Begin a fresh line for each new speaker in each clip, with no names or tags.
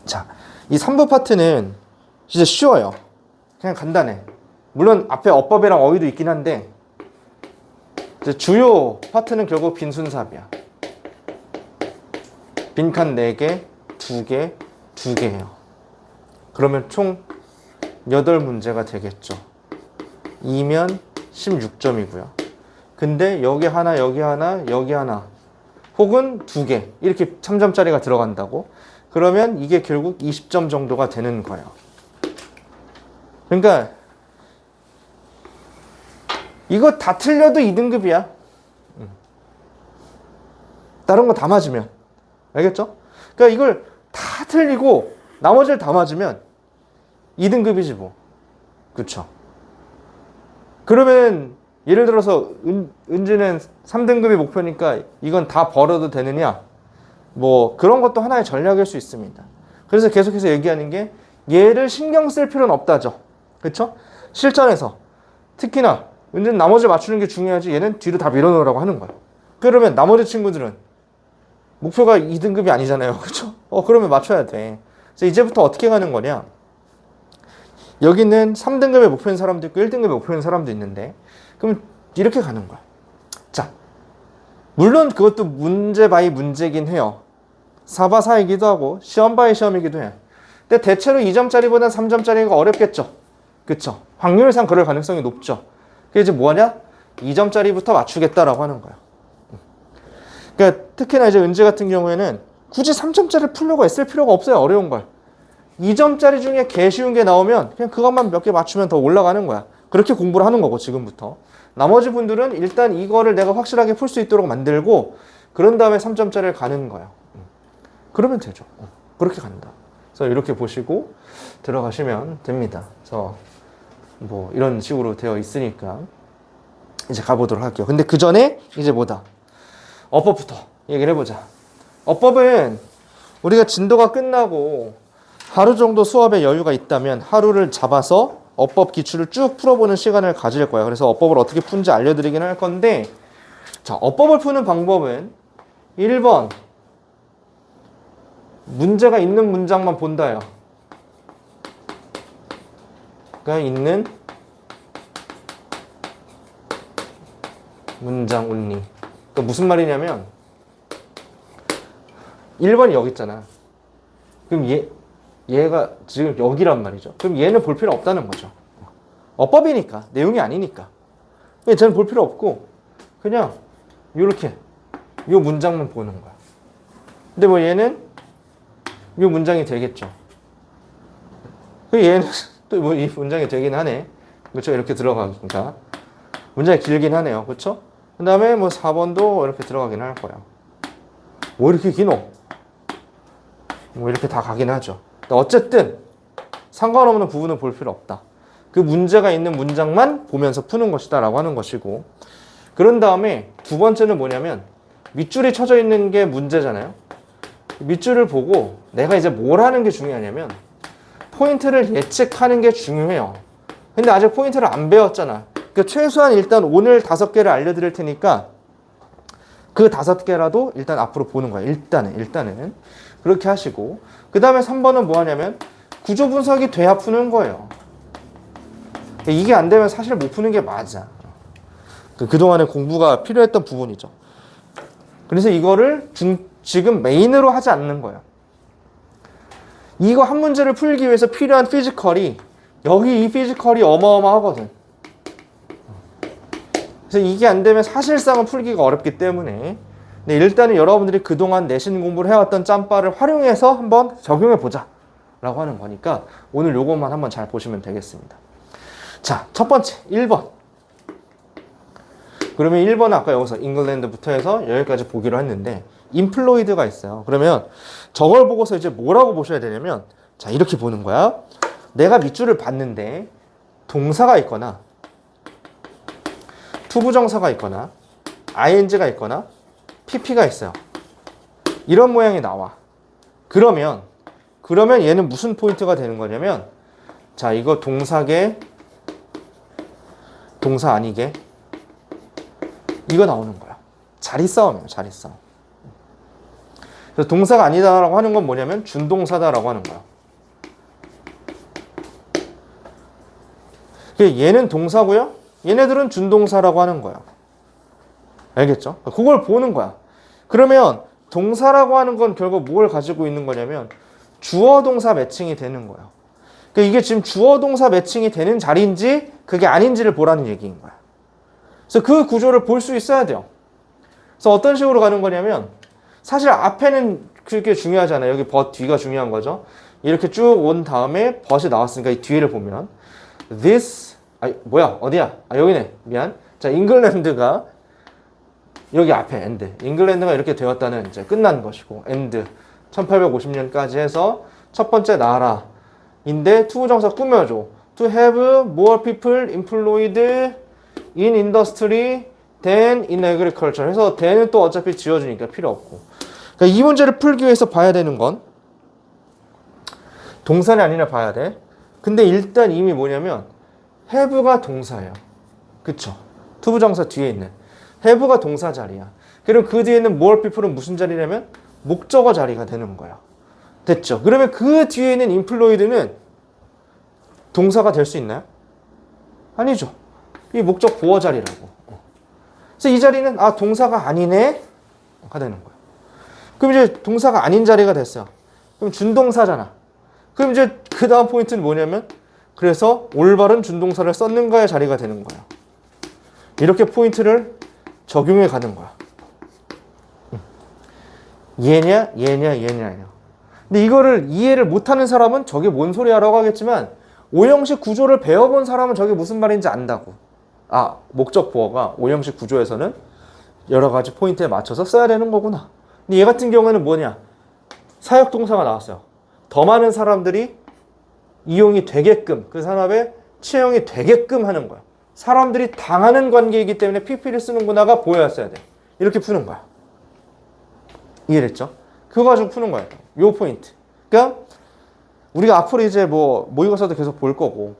자, 이 3부 파트는 진짜 쉬워요. 그냥 간단해. 물론 앞에 어법이랑 어휘도 있긴 한데 이제 주요 파트는 결국 빈순삽이야. 빈칸 4개, 2개, 2개예요. 그러면 총 8문제가 되겠죠. 2면 16점이고요. 근데 여기 하나, 여기 하나, 여기 하나 혹은 2개 이렇게 3점짜리가 들어간다고? 그러면 이게 결국 20점 정도가 되는 거예요. 그러니까 이거 다 틀려도 2등급이야. 다른 거 다 맞으면. 알겠죠? 그러니까 이걸 다 틀리고 나머지를 다 맞으면 2등급이지 뭐. 그쵸? 그러면 예를 들어서 은지는 3등급이 목표니까 이건 다 벌어도 되느냐? 뭐 그런 것도 하나의 전략일 수 있습니다. 그래서 계속해서 얘기하는 게 얘를 신경 쓸 필요는 없다죠. 그쵸? 실전에서 특히나 은지는 나머지 맞추는 게 중요하지 얘는 뒤로 다 밀어넣으라고 하는 거야. 그러면 나머지 친구들은 목표가 2등급이 아니잖아요. 그쵸? 그러면 맞춰야 돼. 그래서 이제부터 어떻게 가는 거냐? 여기는 3등급의 목표인 사람도 있고 1등급의 목표인 사람도 있는데 그럼 이렇게 가는 거야. 자, 물론 그것도 문제 바이 문제긴 해요. 사바사이기도 하고 시험 바이 시험이기도 해요. 근데 대체로 2점짜리보다는 3점짜리가 어렵겠죠. 그쵸? 확률상 그럴 가능성이 높죠. 그게 이제 뭐하냐? 2점짜리부터 맞추겠다라고 하는 거예요. 그러니까 특히나 이제 은지 같은 경우에는 굳이 3점짜리를 풀려고 애쓸 필요가 없어요. 어려운 걸. 2점짜리 중에 개 쉬운 게 나오면 그냥 그것만 몇 개 맞추면 더 올라가는 거야. 그렇게 공부를 하는 거고 지금부터. 나머지 분들은 일단 이거를 내가 확실하게 풀 수 있도록 만들고 그런 다음에 3점짜리를 가는 거야. 그러면 되죠. 그렇게 간다. 그래서 이렇게 보시고 들어가시면 됩니다. 그래서 뭐 이런 식으로 되어 있으니까 이제 가보도록 할게요. 근데 그 전에 이제 뭐다? 어법부터 얘기를 해보자. 어법은 우리가 진도가 끝나고 하루 정도 수업에 여유가 있다면 하루를 잡아서 어법 기출을 쭉 풀어보는 시간을 가질 거예요. 그래서 어법을 어떻게 푸는지 알려드리긴 할 건데, 자, 어법을 푸는 방법은 1번 문제가 있는 문장만 본다요. 그러니까 있는 문장 only. 그러니까 무슨 말이냐면 1번이 여기 있잖아. 그럼 얘가 지금 여기란 말이죠. 그럼 얘는 볼 필요 없다는 거죠. 어법이니까, 내용이 아니니까. 쟤는 볼 필요 없고 그냥 이렇게 이 문장만 보는 거야. 근데 뭐 얘는 이 문장이 되겠죠. 얘는 또 뭐 이 문장이 되긴 하네. 그렇죠? 이렇게 들어가니까 문장이 길긴 하네요. 그렇죠? 그 다음에 뭐 4번도 이렇게 들어가긴 할 거야. 뭐 이렇게 기노? 뭐 이렇게 다 가긴 하죠. 어쨌든 상관없는 부분은 볼 필요 없다. 그 문제가 있는 문장만 보면서 푸는 것이다 라고 하는 것이고, 그런 다음에 두 번째는 뭐냐면 밑줄이 쳐져 있는 게 문제잖아요. 밑줄을 보고 내가 이제 뭘 하는 게 중요하냐면 포인트를 예측하는 게 중요해요. 근데 아직 포인트를 안 배웠잖아. 그러니까 최소한 일단 오늘 5개를 알려드릴 테니까 그 5개라도 일단 앞으로 보는 거야. 일단은 그렇게 하시고, 그 다음에 3번은 뭐 하냐면 구조 분석이 돼야 푸는 거예요. 이게 안 되면 사실 못 푸는 게 맞아. 그동안의 공부가 필요했던 부분이죠. 그래서 이거를 지금 메인으로 하지 않는 거예요. 이거 한 문제를 풀기 위해서 필요한 피지컬이 여기 이 피지컬이 어마어마하거든. 그래서 이게 안 되면 사실상은 풀기가 어렵기 때문에, 네, 일단은 여러분들이 그동안 내신 공부를 해왔던 짬바를 활용해서 한번 적용해보자 라고 하는 거니까 오늘 요것만 한번 잘 보시면 되겠습니다. 자, 첫 번째 1번. 그러면 1번은 아까 여기서 잉글랜드부터 해서 여기까지 보기로 했는데 인플로이드가 있어요. 그러면 저걸 보고서 이제 뭐라고 보셔야 되냐면, 자, 이렇게 보는 거야. 내가 밑줄을 봤는데 동사가 있거나 투부정사가 있거나 ing가 있거나 pp가 있어요. 이런 모양이 나와. 그러면 얘는 무슨 포인트가 되는 거냐면, 자, 이거 동사계 동사 아니게 이거 나오는 거야. 자리 싸움이에요. 자리 싸움. 그래서 동사가 아니다라고 하는 건 뭐냐면 준동사다라고 하는 거야. 얘는 동사고요. 얘네들은 준동사라고 하는 거야. 알겠죠? 그걸 보는 거야. 그러면 동사라고 하는 건 결국 뭘 가지고 있는 거냐면 주어 동사 매칭이 되는 거예요. 그러니까 이게 지금 주어 동사 매칭이 되는 자리인지 그게 아닌지를 보라는 얘기인 거야. 그래서 그 구조를 볼 수 있어야 돼요. 그래서 어떤 식으로 가는 거냐면 사실 앞에는 그렇게 중요하잖아요. 여기 but 뒤가 중요한 거죠. 이렇게 쭉 온 다음에 but이 나왔으니까 이 뒤를 보면 this 뭐야 어디야? 여기네. 미안. 자, 잉글랜드가 여기 앞에 end. 잉글랜드가 이렇게 되었다는 이제 끝난 것이고 end 1850년까지 해서 첫 번째 나라인데 투부정사 꾸며줘. To have more people employed in industry than in agriculture. 해서 than은 또 어차피 지어주니까 필요 없고. 그러니까 이 문제를 풀기 위해서 봐야 되는 건 동사는 아니라 봐야 돼. 근데 일단 이미 뭐냐면 have가 동사예요. 그쵸? 투부정사 뒤에 있는 have가 동사 자리야. 그리고 그 뒤에 있는 more people은 무슨 자리냐면 목적어 자리가 되는 거야. 됐죠? 그러면 그 뒤에 있는 employed는 동사가 될 수 있나요? 아니죠. 이 목적 보어 자리라고. 그래서 이 자리는 동사가 아니네 가 되는 거야. 그럼 이제 동사가 아닌 자리가 됐어요. 그럼 준동사잖아. 그럼 이제 그 다음 포인트는 뭐냐면 그래서 올바른 준동사를 썼는가의 자리가 되는 거야. 이렇게 포인트를 적용해 가는 거야. 얘냐. 근데 이거를 이해를 못하는 사람은 저게 뭔 소리야라고 하겠지만 오형식 구조를 배워본 사람은 저게 무슨 말인지 안다고. 목적 보어가 오형식 구조에서는 여러 가지 포인트에 맞춰서 써야 되는 거구나. 근데 얘 같은 경우에는 뭐냐? 사역동사가 나왔어요. 더 많은 사람들이 이용이 되게끔, 그 산업에 채용이 되게끔 하는 거야. 사람들이 당하는 관계이기 때문에 PP를 쓰는구나가 보여야 돼. 이렇게 푸는 거야. 이해됐죠? 그거 가지고 푸는 거야. 요 포인트. 그러니까 우리가 앞으로 이제 모의고사도 계속 볼 거고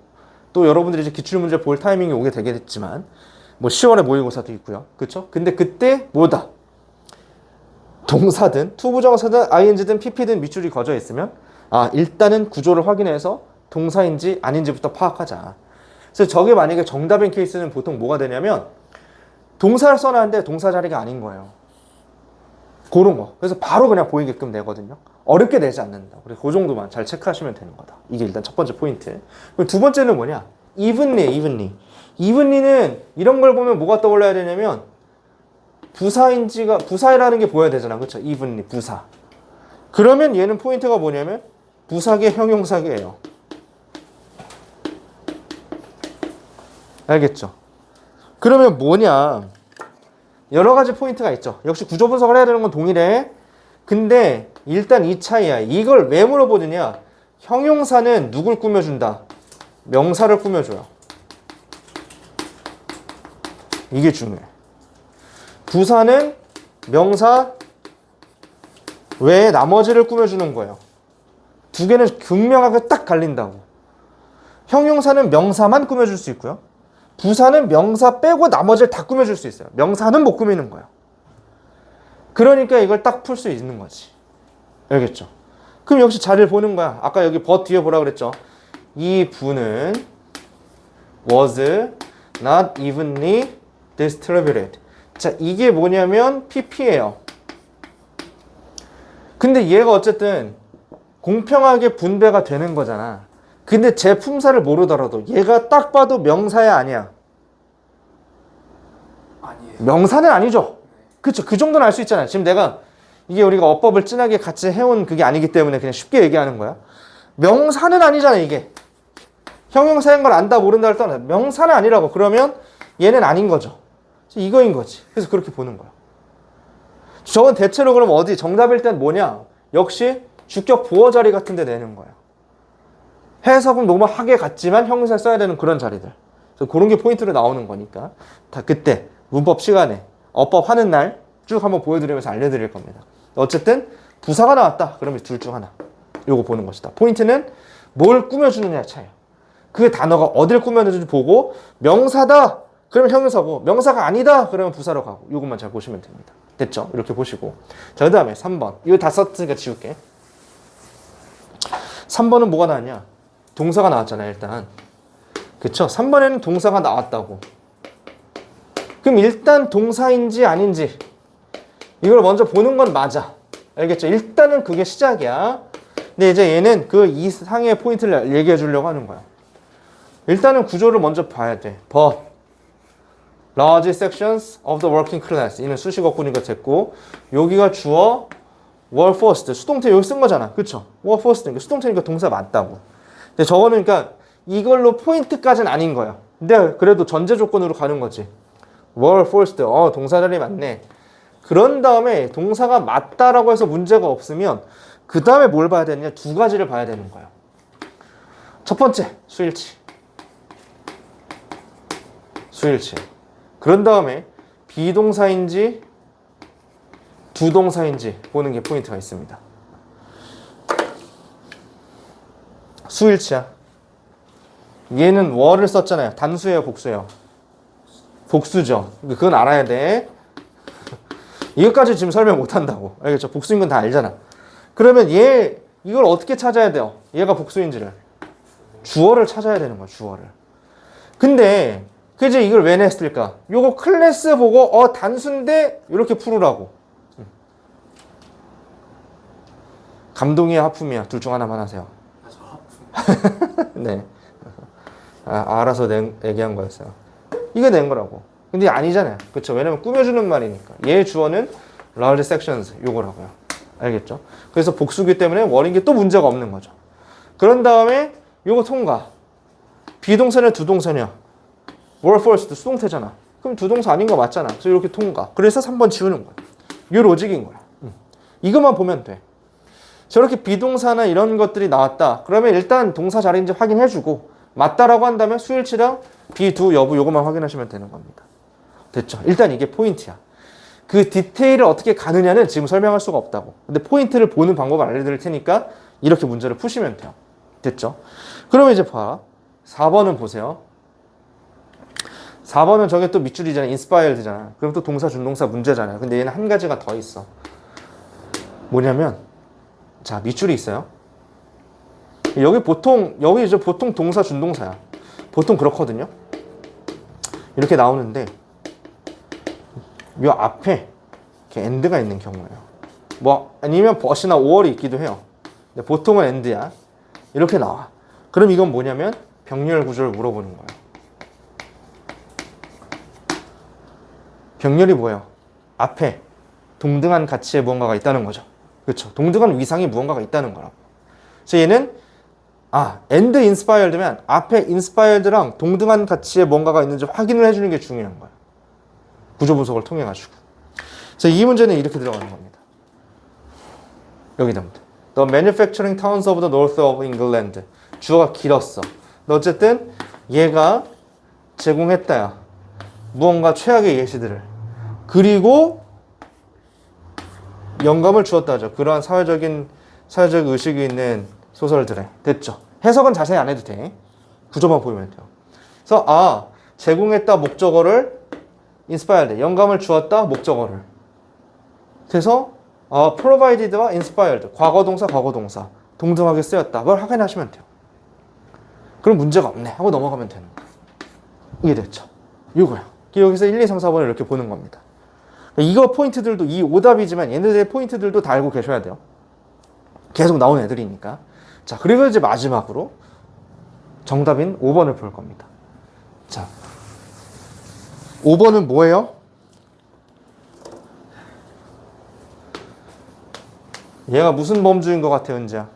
또 여러분들이 이제 기출문제 볼 타이밍이 오게 되겠지만 10월에 모의고사도 있고요. 그렇죠? 근데 그때 뭐다? 동사든 투부정사든 ing든 pp든 밑줄이 거져 있으면 일단은 구조를 확인해서 동사인지 아닌지부터 파악하자. 그래서 저게 만약에 정답인 케이스는 보통 뭐가 되냐면 동사를 써놨는데 동사 자리가 아닌 거예요. 그런 거. 그래서 바로 그냥 보이게끔 내거든요. 어렵게 내지 않는다. 그래서 그 정도만 잘 체크하시면 되는 거다. 이게 일단 첫 번째 포인트. 그럼 두 번째는 뭐냐? evenly. evenly는 이런 걸 보면 뭐가 떠올라야 되냐면 부사이라는 게 보여야 되잖아. 그렇죠? evenly, 부사. 그러면 얘는 포인트가 뭐냐면 부사계 형용사계예요. 알겠죠? 그러면 뭐냐? 여러 가지 포인트가 있죠. 역시 구조 분석을 해야 되는 건 동일해. 근데 일단 이 차이야. 이걸 왜 물어보느냐? 형용사는 누굴 꾸며준다? 명사를 꾸며줘요. 이게 중요해. 부사는 명사 외에 나머지를 꾸며주는 거예요. 두 개는 극명하게 딱 갈린다고. 형용사는 명사만 꾸며줄 수 있고요. 부사는 명사 빼고 나머지를 다 꾸며줄 수 있어요. 명사는 못 꾸미는 거예요. 그러니까 이걸 딱 풀 수 있는 거지. 알겠죠? 그럼 역시 자리를 보는 거야. 아까 여기 but 뒤에 보라 그랬죠? 이 부는 was not evenly distributed. 자, 이게 뭐냐면 pp예요. 근데 얘가 어쨌든 공평하게 분배가 되는 거잖아. 근데 제 품사를 모르더라도 얘가 딱 봐도 명사야 아니야?
아니에요.
명사는 아니죠. 그쵸? 그 정도는 알 수 있잖아요. 지금 내가 이게 우리가 어법을 진하게 같이 해온 그게 아니기 때문에 그냥 쉽게 얘기하는 거야. 명사는 아니잖아 이게. 형용사인 걸 안다 모른다를 떠나 명사는 아니라고. 그러면 얘는 아닌 거죠. 이거인 거지. 그래서 그렇게 보는 거야. 저건 대체로 그럼 어디 정답일 땐 뭐냐? 역시 주격 보어 자리 같은 데 내는 거야. 해석은 너무 하게 같지만 형용사 써야 되는 그런 자리들. 그래서 그런 게 포인트로 나오는 거니까 다 그때 문법 시간에 어법 하는 날 쭉 한번 보여드리면서 알려드릴 겁니다. 어쨌든 부사가 나왔다. 그러면 둘 중 하나. 요거 보는 것이다. 포인트는 뭘 꾸며주느냐의 차이야. 그 단어가 어딜 꾸며주는지 보고 명사다. 그러면 형용사고, 명사가 아니다 그러면 부사로 가고. 이것만 잘 보시면 됩니다. 됐죠? 이렇게 보시고. 자, 그 다음에 3번. 이거 다 썼으니까 지울게. 3번은 뭐가 나왔냐? 동사가 나왔잖아요, 일단. 그쵸? 3번에는 동사가 나왔다고. 그럼 일단 동사인지 아닌지 이걸 먼저 보는 건 맞아. 알겠죠? 일단은 그게 시작이야. 근데 이제 얘는 그 이상의 포인트를 얘기해 주려고 하는 거야. 일단은 구조를 먼저 봐야 돼. But large sections of the working class. 이는 수식어구니까 됐고, 여기가 주어 were forced. 수동태 여기 쓴 거잖아. 그쵸? were forced. 수동태니까 동사 맞다고. 근데 저거는 그러니까 이걸로 포인트까지는 아닌 거야. 근데 그래도 전제 조건으로 가는 거지. were forced. 동사 자리 맞네. 그런 다음에 동사가 맞다라고 해서 문제가 없으면 그 다음에 뭘 봐야 되느냐? 두 가지를 봐야 되는 거예요. 첫 번째, 수일치. 수일치. 그런 다음에 비동사인지 두동사인지 보는 게 포인트가 있습니다. 수일치야. 얘는 were를 썼잖아요. 단수예요, 복수예요? 복수죠. 그건 알아야 돼. 이것까지 지금 설명 못 한다고. 알겠죠? 복수인 건 다 알잖아. 그러면 이걸 어떻게 찾아야 돼요? 얘가 복수인지를. 주어를 찾아야 되는 거야, 주어를. 근데, 그제 이걸 왜 냈을까? 요거 클래스 보고, 단수인데, 이렇게 풀으라고. 감동이야, 하품이야? 둘 중 하나만 하세요. 하품. 네. 알아서 얘기한 거였어요. 이게 낸 거라고. 근데 아니잖아요. 그쵸? 왜냐면 꾸며주는 말이니까. 얘 주어는 large sections 요거라고요. 알겠죠? 그래서 복수기 때문에 원인 게 또 문제가 없는 거죠. 그런 다음에 요거 통과. 비동사냐 두동사냐? were forced 수동태잖아. 그럼 두동사 아닌 거 맞잖아. 그래서 이렇게 통과. 그래서 3번 지우는 거야. 요 로직인 거야. 이것만 보면 돼. 저렇게 비동사나 이런 것들이 나왔다. 그러면 일단 동사 자리인지 확인해주고 맞다라고 한다면 수일치랑 비두 여부 요것만 확인하시면 되는 겁니다. 됐죠? 일단 이게 포인트야. 그 디테일을 어떻게 가느냐는 지금 설명할 수가 없다고. 근데 포인트를 보는 방법을 알려드릴 테니까 이렇게 문제를 푸시면 돼요. 됐죠? 그러면 이제 봐. 4번은 보세요. 4번은 저게 또 밑줄이잖아. inspired잖아. 그럼 또 동사, 준동사 문제잖아요. 근데 얘는 한 가지가 더 있어. 뭐냐면, 자, 밑줄이 있어요. 여기 이제 보통 동사, 준동사야. 보통 그렇거든요. 이렇게 나오는데, 요 앞에 이렇게 end가 있는 경우예요. 뭐, 아니면 but이나 or이 있기도 해요. 근데 보통은 end야. 이렇게 나와. 그럼 이건 뭐냐면, 병렬 구조를 물어보는 거예요. 병렬이 뭐예요? 앞에 동등한 가치의 무언가가 있다는 거죠. 그렇죠? 동등한 위상이 무언가가 있다는 거라고. 그래서 얘는 and inspired면 앞에 inspired랑 동등한 가치의 뭔가가 있는지 확인을 해주는 게 중요한 거예요. 구조 분석을 통해 가지고. 그래서 이 문제는 이렇게 들어가는 겁니다. 여기다. The manufacturing towns of the north of England. 주어가 길었어. 어쨌든 얘가 제공했다야. 무언가 최악의 예시들을. 그리고 영감을 주었다 하죠. 그러한 사회적 의식이 있는 소설들에. 됐죠? 해석은 자세히 안 해도 돼. 구조만 보면 돼요. 그래서 제공했다 목적어를 inspired, 영감을 주었다 목적어를. 그래서 provided와 inspired, 과거동사 동등하게 쓰였다. 뭘 확인하시면 돼요. 그럼 문제가 없네 하고 넘어가면 되는 거예요. 이해됐죠? 이거야. 여기서 1, 2, 3, 4번을 이렇게 보는 겁니다. 이거 포인트들도 이 오답이지만 얘네들의 포인트들도 다 알고 계셔야 돼요. 계속 나오는 애들이니까. 자, 그리고 이제 마지막으로 정답인 5번을 볼 겁니다. 자, 5번은 뭐예요? 얘가 무슨 범주인 것 같아, 은지야?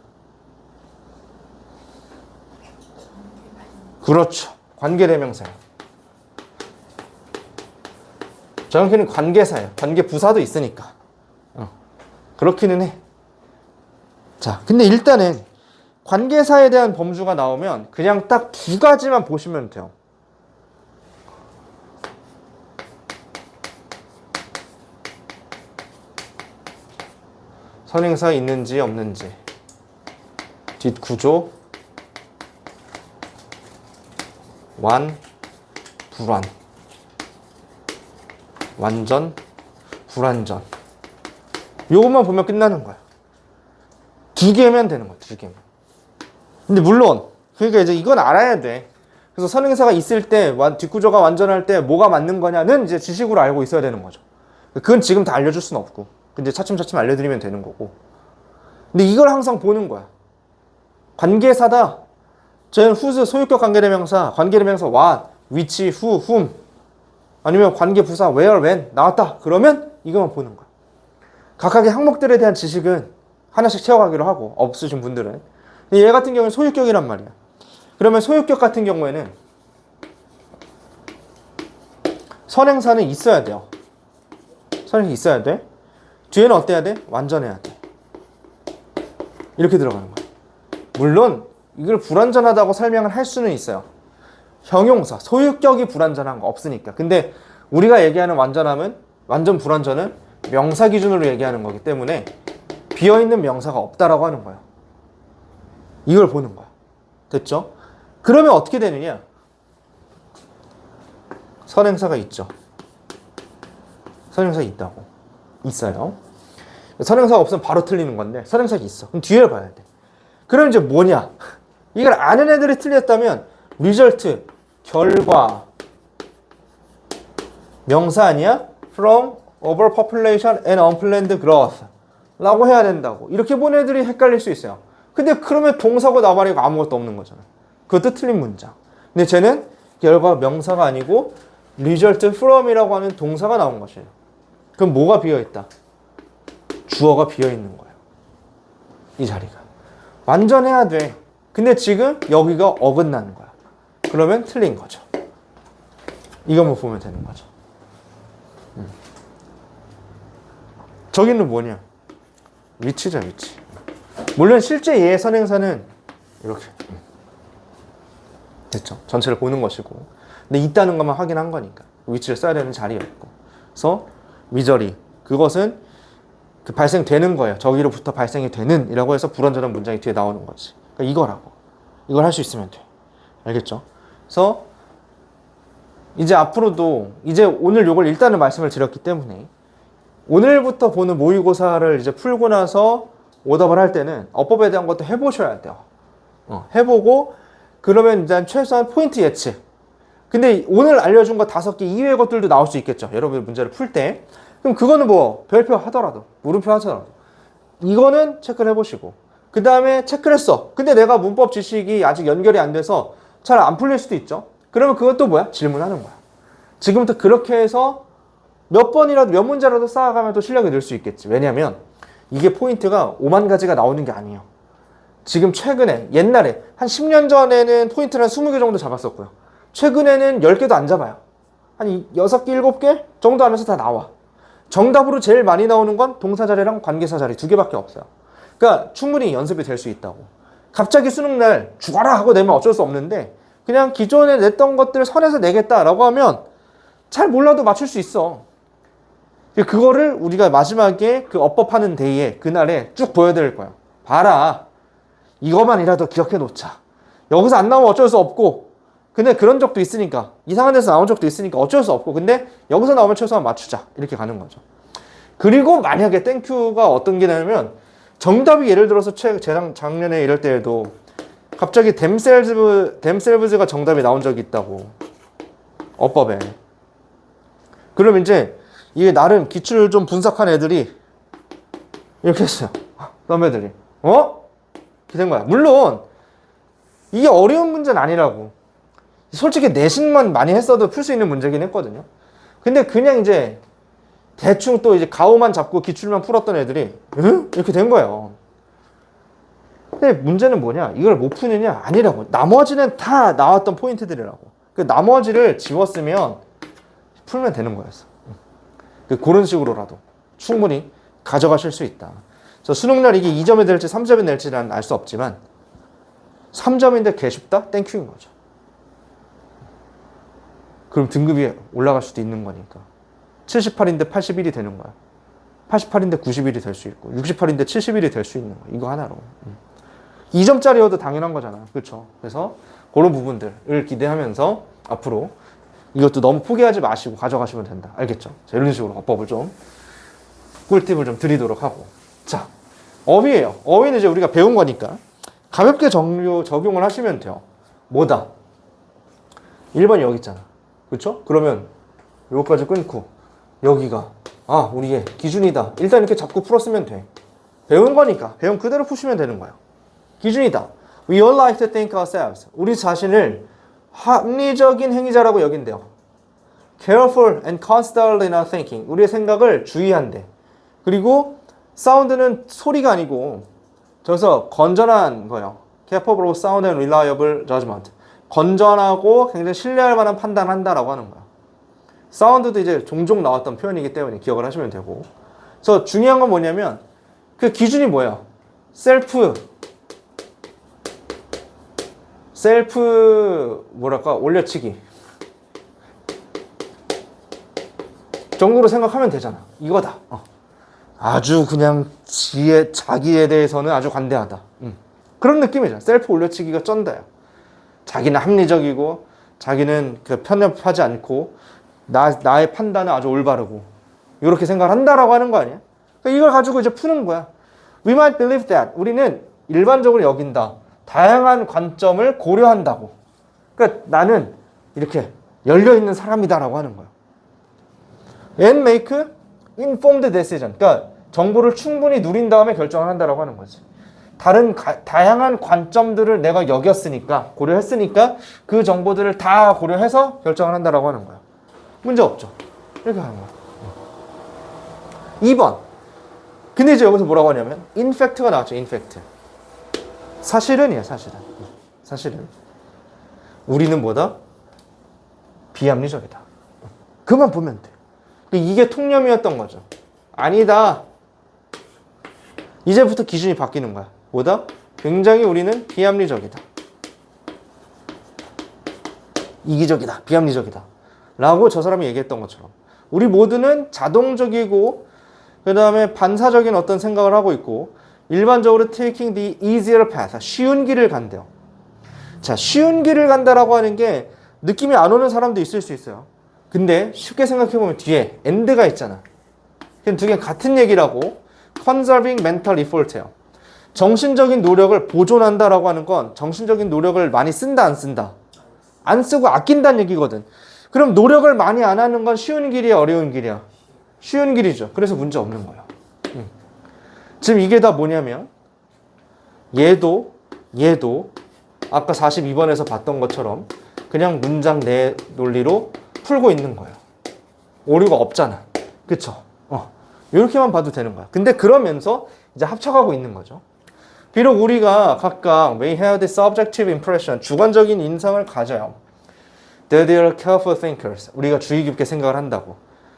그렇죠. 관계대명사예요. 정확히는 관계사예요. 관계부사도 있으니까. 그렇기는 해. 자, 근데 일단은 관계사에 대한 범주가 나오면 그냥 딱 두 가지만 보시면 돼요. 선행사 있는지 없는지, 뒷구조, 완, 불완. 완전, 불완전. 요것만 보면 끝나는 거야. 2개면 되는 거야, 2개면. 근데 물론, 그러니까 이제 이건 알아야 돼. 그래서 선행사가 있을 때, 뒷구조가 완전할 때 뭐가 맞는 거냐는 이제 지식으로 알고 있어야 되는 거죠. 그건 지금 다 알려줄 수는 없고. 근데 차츰차츰 알려드리면 되는 거고. 근데 이걸 항상 보는 거야. 관계사다. 쟤는 whose 소유격 관계대명사, 관계대명사 what, which, who, whom. 아니면 관계부사 where, when 나왔다. 그러면 이것만 보는 거야. 각각의 항목들에 대한 지식은 하나씩 채워가기로 하고, 없으신 분들은. 얘 같은 경우는 소유격이란 말이야. 그러면 소유격 같은 경우에는 선행사는 있어야 돼요. 선행사 있어야 돼. 뒤에는 어때야 돼? 완전해야 돼. 이렇게 들어가는 거야. 물론 이걸 불완전하다고 설명을 할 수는 있어요. 형용사, 소유격이 불완전한 거 없으니까. 근데 우리가 얘기하는 완전함은, 완전 불완전은 명사 기준으로 얘기하는 거기 때문에 비어있는 명사가 없다라고 하는 거예요. 이걸 보는 거야. 됐죠? 그러면 어떻게 되느냐? 선행사가 있죠. 선행사 있다고. 있어요. 선행사가 없으면 바로 틀리는 건데 선행사가 있어. 그럼 뒤를 봐야 돼. 그럼 이제 뭐냐? 이걸 아는 애들이 틀렸다면 result, 결과, 명사 아니야? from overpopulation and unplanned growth 라고 해야 된다고. 이렇게 본 애들이 헷갈릴 수 있어요. 근데 그러면 동사고 나발이고 아무것도 없는 거잖아. 그것도 틀린 문장. 근데 쟤는 결과 명사가 아니고 result from이라고 하는 동사가 나온 것이에요. 그럼 뭐가 비어있다? 주어가 비어있는 거예요. 이 자리가. 완전해야 돼. 근데 지금 여기가 어긋나는 거야. 그러면 틀린 거죠. 이것만 보면 되는 거죠. 저기는 뭐냐? 위치죠, 위치. 물론 실제 얘의 선행사는 이렇게. 됐죠? 전체를 보는 것이고. 근데 있다는 것만 확인한 거니까. 위치를 써야 되는 자리였고. 그래서 위저리. 그것은 그 발생되는 거예요. 저기로부터 발생이 되는 이라고 해서 불완전한 문장이 뒤에 나오는 거지. 그러니까 이거라고. 이걸 할 수 있으면 돼. 알겠죠? 그래서 이제 앞으로도 이제 오늘 요걸 일단은 말씀을 드렸기 때문에 오늘부터 보는 모의고사를 이제 풀고 나서 오답을 할 때는 어법에 대한 것도 해보셔야 돼요. 해보고 그러면 일단 최소한 포인트 예측. 근데 오늘 알려준 거 5개 이외의 것들도 나올 수 있겠죠. 여러분들 문제를 풀 때. 그럼 그거는 뭐 별표 하더라도 물음표 하더라도 이거는 체크를 해보시고 그 다음에 체크를 했어. 근데 내가 문법 지식이 아직 연결이 안 돼서 잘 안 풀릴 수도 있죠. 그러면 그것도 뭐야? 질문하는 거야. 지금부터 그렇게 해서 몇 번이라도 몇 문제라도 쌓아가면 또 실력이 늘 수 있겠지. 왜냐면 이게 포인트가 5만 가지가 나오는 게 아니에요. 지금 최근에 옛날에 한 10년 전에는 포인트를 한 20개 정도 잡았었고요. 최근에는 10개도 안 잡아요. 한 6개, 7개 정도 하면서 다 나와. 정답으로 제일 많이 나오는 건 동사 자리랑 관계사 자리 2개밖에 없어요. 그러니까 충분히 연습이 될 수 있다고. 갑자기 수능날 죽어라 하고 내면 어쩔 수 없는데 그냥 기존에 냈던 것들 선에서 내겠다라고 하면 잘 몰라도 맞출 수 있어. 그거를 우리가 마지막에 그 어법하는 데이에 그날에 쭉 보여드릴 거야. 봐라. 이것만이라도 기억해 놓자. 여기서 안 나오면 어쩔 수 없고 근데 그런 적도 있으니까 이상한 데서 나온 적도 있으니까 어쩔 수 없고 근데 여기서 나오면 최소한 맞추자. 이렇게 가는 거죠. 그리고 만약에 땡큐가 어떤 게 나냐면 정답이 예를 들어서 작년에 이럴 때에도 갑자기 themselves가 정답이 나온 적이 있다고. 어법에. 그럼 이제 이게 나름 기출을 좀 분석한 애들이 이렇게 했어요. 선배들이. 이렇게 된 거야. 물론 이게 어려운 문제는 아니라고. 솔직히 내신만 많이 했어도 풀 수 있는 문제긴 했거든요. 근데 그냥 이제 대충 또 이제 가오만 잡고 기출만 풀었던 애들이 이렇게 된 거예요. 근데 문제는 뭐냐? 이걸 못 푸느냐? 아니라고. 나머지는 다 나왔던 포인트들이라고. 그 나머지를 지웠으면 풀면 되는 거였어. 그런 식으로라도 충분히 가져가실 수 있다. 그래서 수능날 이게 2점이 될지 3점이 될지는 알 수 없지만 3점인데 개 쉽다? 땡큐인 거죠. 그럼 등급이 올라갈 수도 있는 거니까. 78인데 81이 되는 거야. 88인데 91이 될 수 있고 68인데 71이 될 수 있는 거야. 이거 하나로. 2점짜리여도 당연한 거잖아. 그렇죠? 그래서 그런 부분들을 기대하면서 앞으로 이것도 너무 포기하지 마시고 가져가시면 된다. 알겠죠? 자, 이런 식으로 어법을 좀 꿀팁을 좀 드리도록 하고. 자, 어휘예요. 어휘는 이제 우리가 배운 거니까 가볍게 적용을 하시면 돼요. 뭐다? 1번이 여기 있잖아. 그렇죠? 그러면 요거까지 끊고 여기가 우리의 기준이다. 일단 이렇게 잡고 풀었으면 돼. 배운 거니까 배운 그대로 푸시면 되는 거예요. 기준이다. We all like to think ourselves. 우리 자신을 합리적인 행위자라고 여긴대요. Careful and constant in our thinking. 우리의 생각을 주의한대. 그리고 사운드는 소리가 아니고 저기서 건전한 거예요. Capable of sound and reliable judgment. 건전하고 굉장히 신뢰할 만한 판단을 한다라고 하는 거야. 사운드도 이제 종종 나왔던 표현이기 때문에 기억을 하시면 되고. 그래서 중요한 건 뭐냐면 그 기준이 뭐예요? 셀프 올려치기 정도로 생각하면 되잖아. 이거다. 아주 그냥 자기에 대해서는 아주 관대하다. 그런 느낌이죠. 셀프 올려치기가 쩐다요. 자기는 합리적이고 자기는 편협하지 않고 나의 판단은 아주 올바르고 이렇게 생각을 한다라고 하는 거 아니야? 그러니까 이걸 가지고 이제 푸는 거야. We might believe that. 우리는 일반적으로 여긴다. 다양한 관점을 고려한다고. 그러니까 나는 이렇게 열려있는 사람이다라고 하는 거야. And make informed decision. 그러니까 정보를 충분히 누린 다음에 결정을 한다라고 하는 거지. 다양한 관점들을 내가 여겼으니까, 고려했으니까 그 정보들을 다 고려해서 결정을 한다라고 하는 거야. 문제 없죠. 이렇게 하는 거야. 2번. 근데 이제 여기서 뭐라고 하냐면 in fact가 나왔죠. in fact. 사실은이야. 사실은 우리는 뭐다? 비합리적이다. 그만 보면 돼. 이게 통념이었던 거죠. 아니다. 이제부터 기준이 바뀌는 거야. 뭐다? 굉장히 우리는 비합리적이다. 이기적이다. 비합리적이다. 라고 저 사람이 얘기했던 것처럼 우리 모두는 자동적이고 그 다음에 반사적인 어떤 생각을 하고 있고 일반적으로 taking the easier path, 쉬운 길을 간대요. 자, 쉬운 길을 간다라고 하는 게 느낌이 안 오는 사람도 있을 수 있어요. 근데 쉽게 생각해보면 뒤에 and가 있잖아. 두 개 같은 얘기라고 conserving mental effort예요. 정신적인 노력을 보존한다라고 하는 건 정신적인 노력을 많이 쓴다 안 쓴다? 안 쓰고 아낀다는 얘기거든. 그럼 노력을 많이 안 하는 건 쉬운 길이야 어려운 길이야? 쉬운 길이죠. 그래서 문제 없는 거예요. 지금 이게 다 뭐냐면 얘도 아까 42번에서 봤던 것처럼 그냥 문장 내 논리로 풀고 있는 거예요. 오류가 없잖아. 그쵸? 이렇게만 봐도 되는 거야. 근데 그러면서 이제 합쳐가고 있는 거죠. 비록 우리가 각각 may have the subjective impression, 주관적인 인상을 가져요. That they are careful thinkers. 우리가 주의 깊게 생각을 한다고.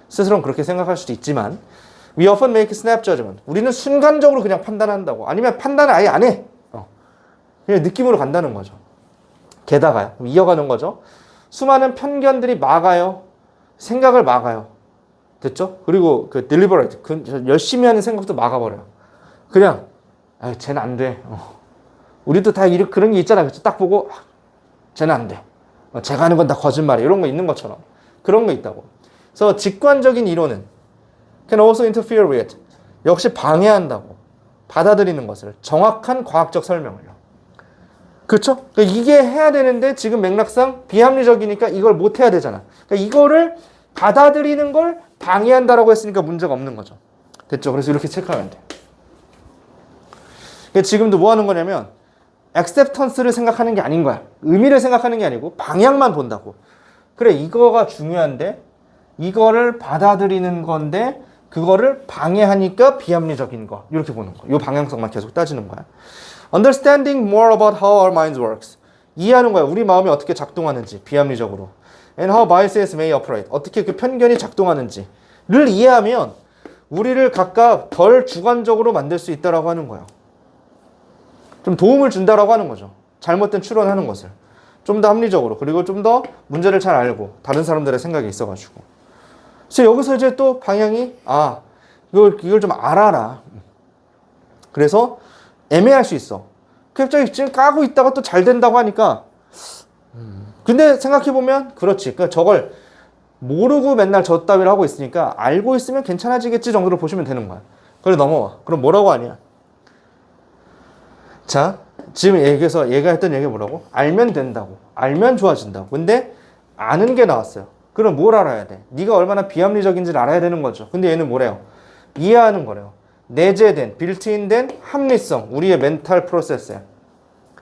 스스로는 그렇게 생각할 수도 있지만 We often make snap judgment. 우리는 순간적으로 그냥 판단한다고. 아니면 판단을 아예 안 해. 그냥 느낌으로 간다는 거죠. 게다가요. 이어가는 거죠. 수많은 편견들이 막아요. 생각을 막아요. 됐죠? 그리고 그 deliberate, 열심히 하는 생각도 막아버려요. 그냥 쟤는 안 돼. 우리도 다 그런 게 있잖아. 그쵸? 딱 보고 쟤는 안 돼. 제가 하는 건 다 거짓말이야. 이런 거 있는 것처럼. 그런 거 있다고. 그래서 직관적인 이론은 can also interfere with. 역시 방해한다고. 받아들이는 것을. 정확한 과학적 설명을요. 그렇죠? 그러니까 이게 해야 되는데 지금 맥락상 비합리적이니까 이걸 못 해야 되잖아. 그러니까 이거를 받아들이는 걸 방해한다라고 했으니까 문제가 없는 거죠. 됐죠? 그래서 이렇게 체크하면 돼. 그러니까 지금도 뭐 하는 거냐면 acceptance를 생각하는 게 아닌 거야. 의미를 생각하는 게 아니고 방향만 본다고. 그래, 이거가 중요한데 이거를 받아들이는 건데 그거를 방해하니까 비합리적인 거. 이렇게 보는 거. 이 방향성만 계속 따지는 거야. Understanding more about how our minds works. 이해하는 거야. 우리 마음이 어떻게 작동하는지 비합리적으로. And how biases may operate. 어떻게 그 편견이 작동하는지를 이해하면 우리를 각각 덜 주관적으로 만들 수 있다라고 하는 거예요. 좀 도움을 준다라고 하는 거죠. 잘못된 추론하는 것을. 좀 더 합리적으로. 그리고 좀 더 문제를 잘 알고 다른 사람들의 생각이 있어가지고. 그래서 여기서 이제 또 방향이 이걸 좀 알아라. 그래서 애매할 수 있어. 갑자기 지금 까고 있다가 또 잘 된다고 하니까 근데 생각해보면 그렇지. 그러니까 저걸 모르고 맨날 저 따위를 하고 있으니까 알고 있으면 괜찮아지겠지 정도로 보시면 되는 거야. 그래 넘어와. 그럼 뭐라고 하냐? 자, 지금 얘가 했던 얘기가 뭐라고? 알면 된다고. 알면 좋아진다고. 근데 아는 게 나왔어요. 그럼 뭘 알아야 돼? 네가 얼마나 비합리적인지를 알아야 되는 거죠. 근데 얘는 뭐래요? 이해하는 거래요. 내재된, 빌트인된 합리성. 우리의 멘탈 프로세스야.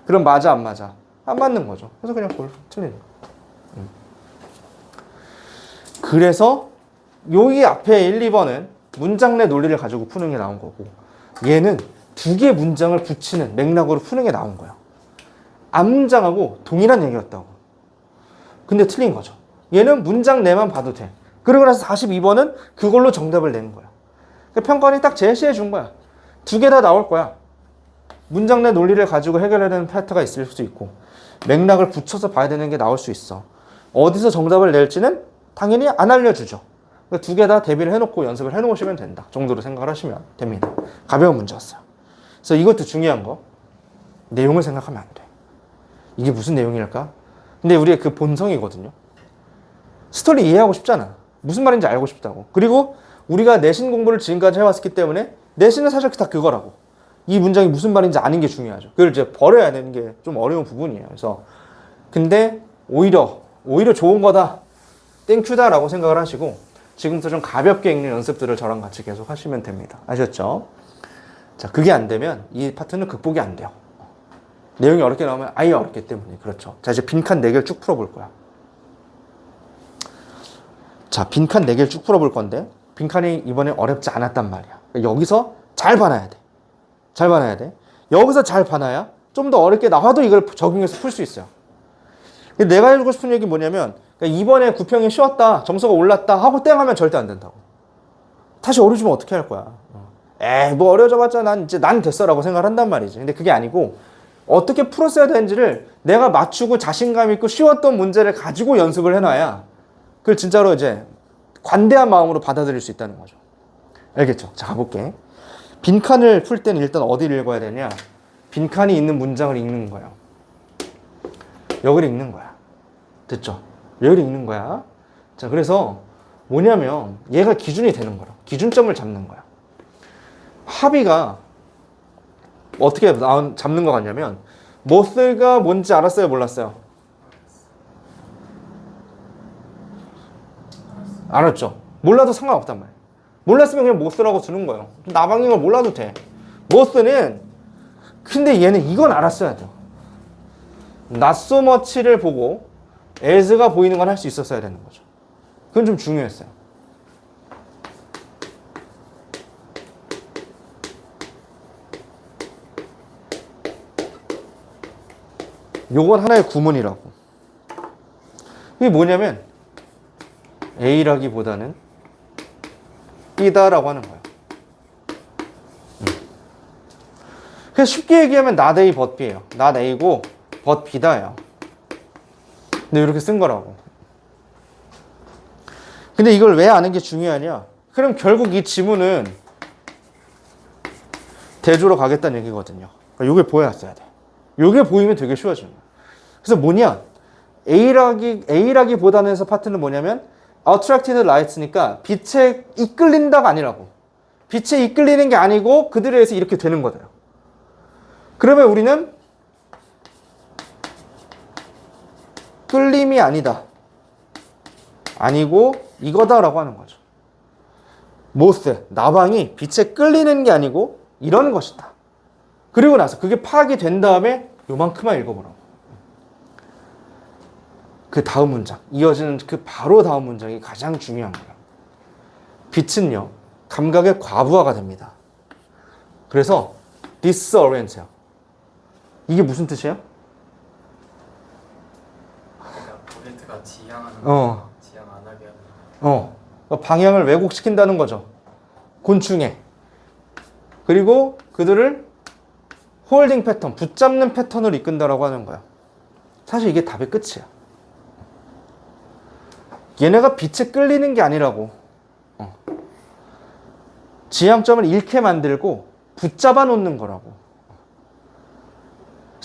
그럼 맞아 안 맞아? 안 맞는 거죠. 그래서 그냥 그걸 틀리는 거야. 그래서 여기 앞에 1, 2번은 문장 내 논리를 가지고 푸는 게 나온 거고, 얘는 두 개의 문장을 붙이는 맥락으로 푸는 게 나온 거야. 앞문장하고 동일한 얘기였다고. 근데 틀린 거죠. 얘는 문장 내만 봐도 돼. 그러고 나서 42번은 그걸로 정답을 낸 거야. 평가원이 딱 제시해 준 거야. 두 개 다 나올 거야. 문장 내 논리를 가지고 해결해야 되는 파트가 있을 수 있고, 맥락을 붙여서 봐야 되는 게 나올 수 있어. 어디서 정답을 낼지는 당연히 안 알려주죠. 두 개 다 대비를 해놓고 연습을 해놓으시면 된다 정도로 생각을 하시면 됩니다. 가벼운 문제였어요. 그래서 이것도 중요한 거, 내용을 생각하면 안 돼. 이게 무슨 내용일까? 근데 우리의 그 본성이거든요. 스토리 이해하고 싶잖아. 무슨 말인지 알고 싶다고. 그리고 우리가 내신 공부를 지금까지 해왔기 때문에 내신은 사실 다 그거라고. 이 문장이 무슨 말인지 아는 게 중요하죠. 그걸 이제 버려야 되는 게 좀 어려운 부분이에요. 그래서 근데 오히려 좋은 거다, 땡큐다라고 생각을 하시고 지금부터 좀 가볍게 읽는 연습들을 저랑 같이 계속 하시면 됩니다. 아셨죠? 자, 그게 안 되면 이 파트는 극복이 안 돼요. 내용이 어렵게 나오면 아예 어렵기 때문에. 그렇죠. 자, 이제 빈칸 4개를 쭉 풀어볼 거야. 자, 빈칸 4개를 쭉 풀어볼 건데 빈칸이 이번에 어렵지 않았단 말이야. 여기서 잘 봐놔야 돼. 잘 봐놔야 돼. 여기서 잘 봐놔야 좀 더 어렵게 나와도 이걸 적용해서 풀 수 있어요. 내가 해주고 싶은 얘기 뭐냐면, 이번에 구평이 쉬웠다, 점수가 올랐다 하고 땡 하면 절대 안 된다고. 다시 어려지면 어떻게 할 거야? 에이, 뭐 어려져 봤자 난 됐어라고 생각을 한단 말이지. 근데 그게 아니고 어떻게 풀었어야 되는지를 내가 맞추고 자신감 있고 쉬웠던 문제를 가지고 연습을 해놔야 그걸 진짜로 이제 관대한 마음으로 받아들일 수 있다는 거죠. 알겠죠? 자, 가볼게. 빈칸을 풀 때는 일단 어디를 읽어야 되냐? 빈칸이 있는 문장을 읽는 거예요. 여기를 읽는 거야. 됐죠? 여기를 읽는 거야. 자, 그래서 뭐냐면 얘가 기준이 되는 거라. 기준점을 잡는 거야. 합의가 어떻게 잡는 거 같냐면, moth가 뭔지 알았어요? 몰랐어요? 알았죠? 몰라도 상관없단 말이야. 몰랐으면 그냥 moth라고 두는 거예요. 나방인 걸 몰라도 돼. moth는, 근데 얘는 이건 알았어야 돼요. not so much를 보고 as가 보이는 건 할 수 있었어야 되는 거죠. 그건 좀 중요했어요. 요건 하나의 구문이라고. 이게 뭐냐면 A라기보다는 B다라고 하는 거예요. 그래서 쉽게 얘기하면 not A, but B예요. not A고 but B다예요. 근데 이렇게 쓴 거라고. 근데 이걸 왜 아는 게 중요하냐? 그럼 결국 이 지문은 대조로 가겠다는 얘기거든요. 그러니까 이게 보여놨어야 돼. 이게 보이면 되게 쉬워지는 거야. 그래서 뭐냐? A라기보다는 해서 파트는 뭐냐면 attracted lights니까 빛에 이끌린다가 아니라고. 빛에 이끌리는 게 아니고 그들에 의해서 이렇게 되는 거예요. 그러면 우리는 끌림이 아니다, 아니고 이거다라고 하는 거죠. moth, 나방이 빛에 끌리는 게 아니고 이런 것이다. 그리고 나서 그게 파악이 된 다음에 요만큼만 읽어보라고. 그 다음 문장, 이어지는 그 바로 다음 문장이 가장 중요한 거예요. 빛은요, 감각의 과부하가 됩니다. 그래서 disorient해요. 이게 무슨 뜻이에요?
오비트가 지향하는 지향 안 하게 하는.
방향을 왜곡시킨다는 거죠. 곤충에. 그리고 그들을 홀딩 패턴, 붙잡는 패턴으로 이끈다라고 하는 거야. 사실 이게 답의 끝이야. 얘네가 빛에 끌리는 게 아니라고. 지향점을 잃게 만들고 붙잡아 놓는 거라고.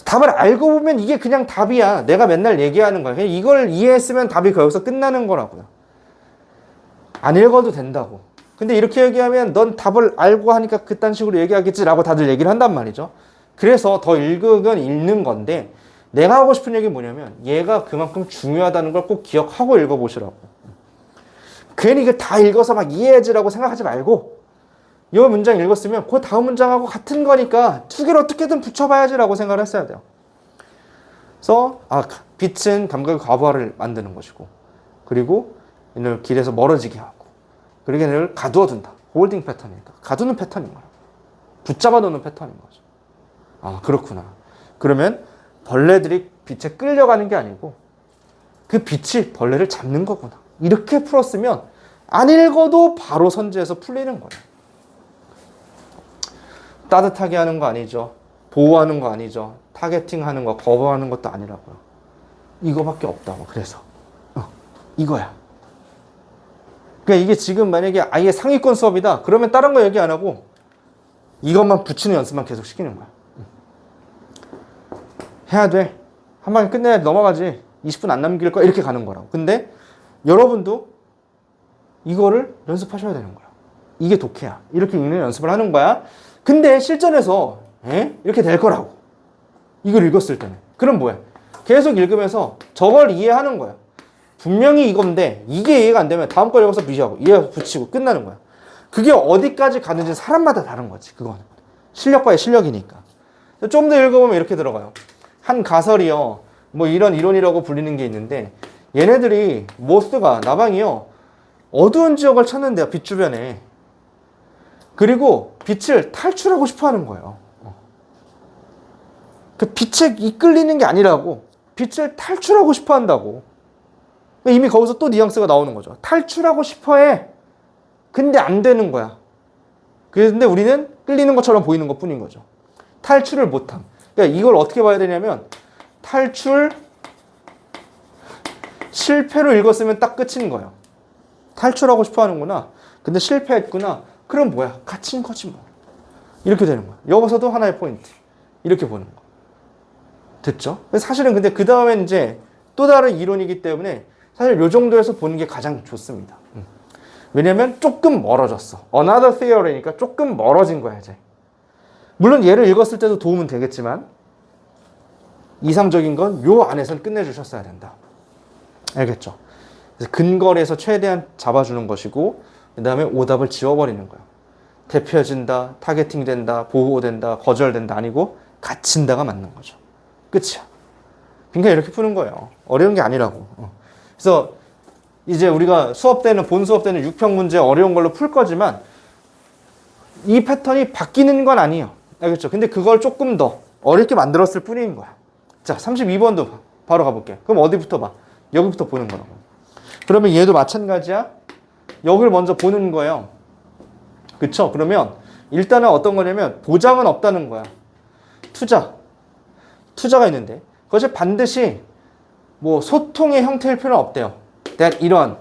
답을 알고 보면 이게 그냥 답이야. 내가 맨날 얘기하는 거야. 그냥 이걸 이해했으면 답이 거기서 끝나는 거라고요. 안 읽어도 된다고. 근데 이렇게 얘기하면 넌 답을 알고 하니까 그딴 식으로 얘기하겠지라고 다들 얘기를 한단 말이죠. 그래서 더 읽으면 읽는 건데 내가 하고 싶은 얘기는 뭐냐면 얘가 그만큼 중요하다는 걸 꼭 기억하고 읽어보시라고. 괜히 이거 다 읽어서 막 이해해지라고 생각하지 말고 이 문장 읽었으면 그 다음 문장하고 같은 거니까 두 개를 어떻게든 붙여봐야지라고 생각을 했어야 돼요. 그래서 빛은 감각의 과부하를 만드는 것이고 그리고 얘를 길에서 멀어지게 하고 그리고 얘를 가두어 둔다. 홀딩 패턴이니까 가두는 패턴인 거야. 붙잡아 놓는 패턴인 거죠. 아 그렇구나. 그러면 벌레들이 빛에 끌려가는 게 아니고 그 빛이 벌레를 잡는 거구나. 이렇게 풀었으면 안 읽어도 바로 선지에서 풀리는 거예요. 따뜻하게 하는 거 아니죠. 보호하는 거 아니죠. 타겟팅하는 거, 거부하는 것도 아니라고요. 이거밖에 없다고. 그래서 이거야. 그러니까 이게 지금 만약에 아예 상위권 수업이다. 그러면 다른 거 얘기 안 하고 이것만 붙이는 연습만 계속 시키는 거야. 해야 돼. 한 방에 끝내야 넘어가지. 20분 안 남길 거야. 이렇게 가는 거라고. 근데 여러분도 이거를 연습하셔야 되는 거야. 이게 독해야. 이렇게 읽는 연습을 하는 거야. 근데 실전에서 이렇게 될 거라고. 이걸 읽었을 때는. 그럼 뭐야? 계속 읽으면서 저걸 이해하는 거야. 분명히 이건데 이게 이해가 안 되면 다음 걸 읽어서 무시하고 이해 붙이고 끝나는 거야. 그게 어디까지 가는지 사람마다 다른 거지. 그거는. 실력과의 실력이니까. 좀 더 읽어보면 이렇게 들어가요. 한 가설이요. 뭐 이런 이론이라고 불리는 게 있는데 얘네들이 모스가 나방이요. 어두운 지역을 찾는데요. 빛 주변에. 그리고 빛을 탈출하고 싶어 하는 거예요. 그 빛에 이끌리는 게 아니라고. 빛을 탈출하고 싶어 한다고. 이미 거기서 또 뉘앙스가 나오는 거죠. 탈출하고 싶어 해. 근데 안 되는 거야. 그런데 우리는 끌리는 것처럼 보이는 것 뿐인 거죠. 탈출을 못함. 그러니까 이걸 어떻게 봐야 되냐면 탈출 실패로 읽었으면 딱 끝인 거예요. 탈출하고 싶어 하는구나. 근데 실패했구나. 그럼 뭐야? 갇힌 거지 뭐. 이렇게 되는 거야. 여기서도 하나의 포인트. 이렇게 보는 거. 됐죠? 사실은 근데 그 다음엔 이제 또 다른 이론이기 때문에 사실 요 정도에서 보는 게 가장 좋습니다. 왜냐면 조금 멀어졌어. Another theory니까 조금 멀어진 거야 이제. 물론 얘를 읽었을 때도 도움은 되겠지만 이상적인 건 요 안에선 끝내주셨어야 된다. 알겠죠? 그래서 근거리에서 최대한 잡아주는 것이고 그 다음에 오답을 지워버리는 거예요. 대표해진다, 타겟팅 된다, 보호된다, 거절된다 아니고 갇힌다가 맞는 거죠. 끝이야. 그러니까 이렇게 푸는 거예요. 어려운 게 아니라고. 그래서 이제 우리가 수업 때는 본 수업 때는 6평 문제 어려운 걸로 풀 거지만 이 패턴이 바뀌는 건 아니에요. 알겠죠? 근데 그걸 조금 더 어렵게 만들었을 뿐인 거야. 자, 32번도 바로 가볼게. 그럼 어디부터 봐? 여기부터 보는 거라고. 그러면 얘도 마찬가지야. 여기를 먼저 보는 거예요. 그쵸? 그러면 일단은 어떤 거냐면 보장은 없다는 거야. 투자가 있는데 그것이 반드시 뭐 소통의 형태일 필요는 없대요. that 이런.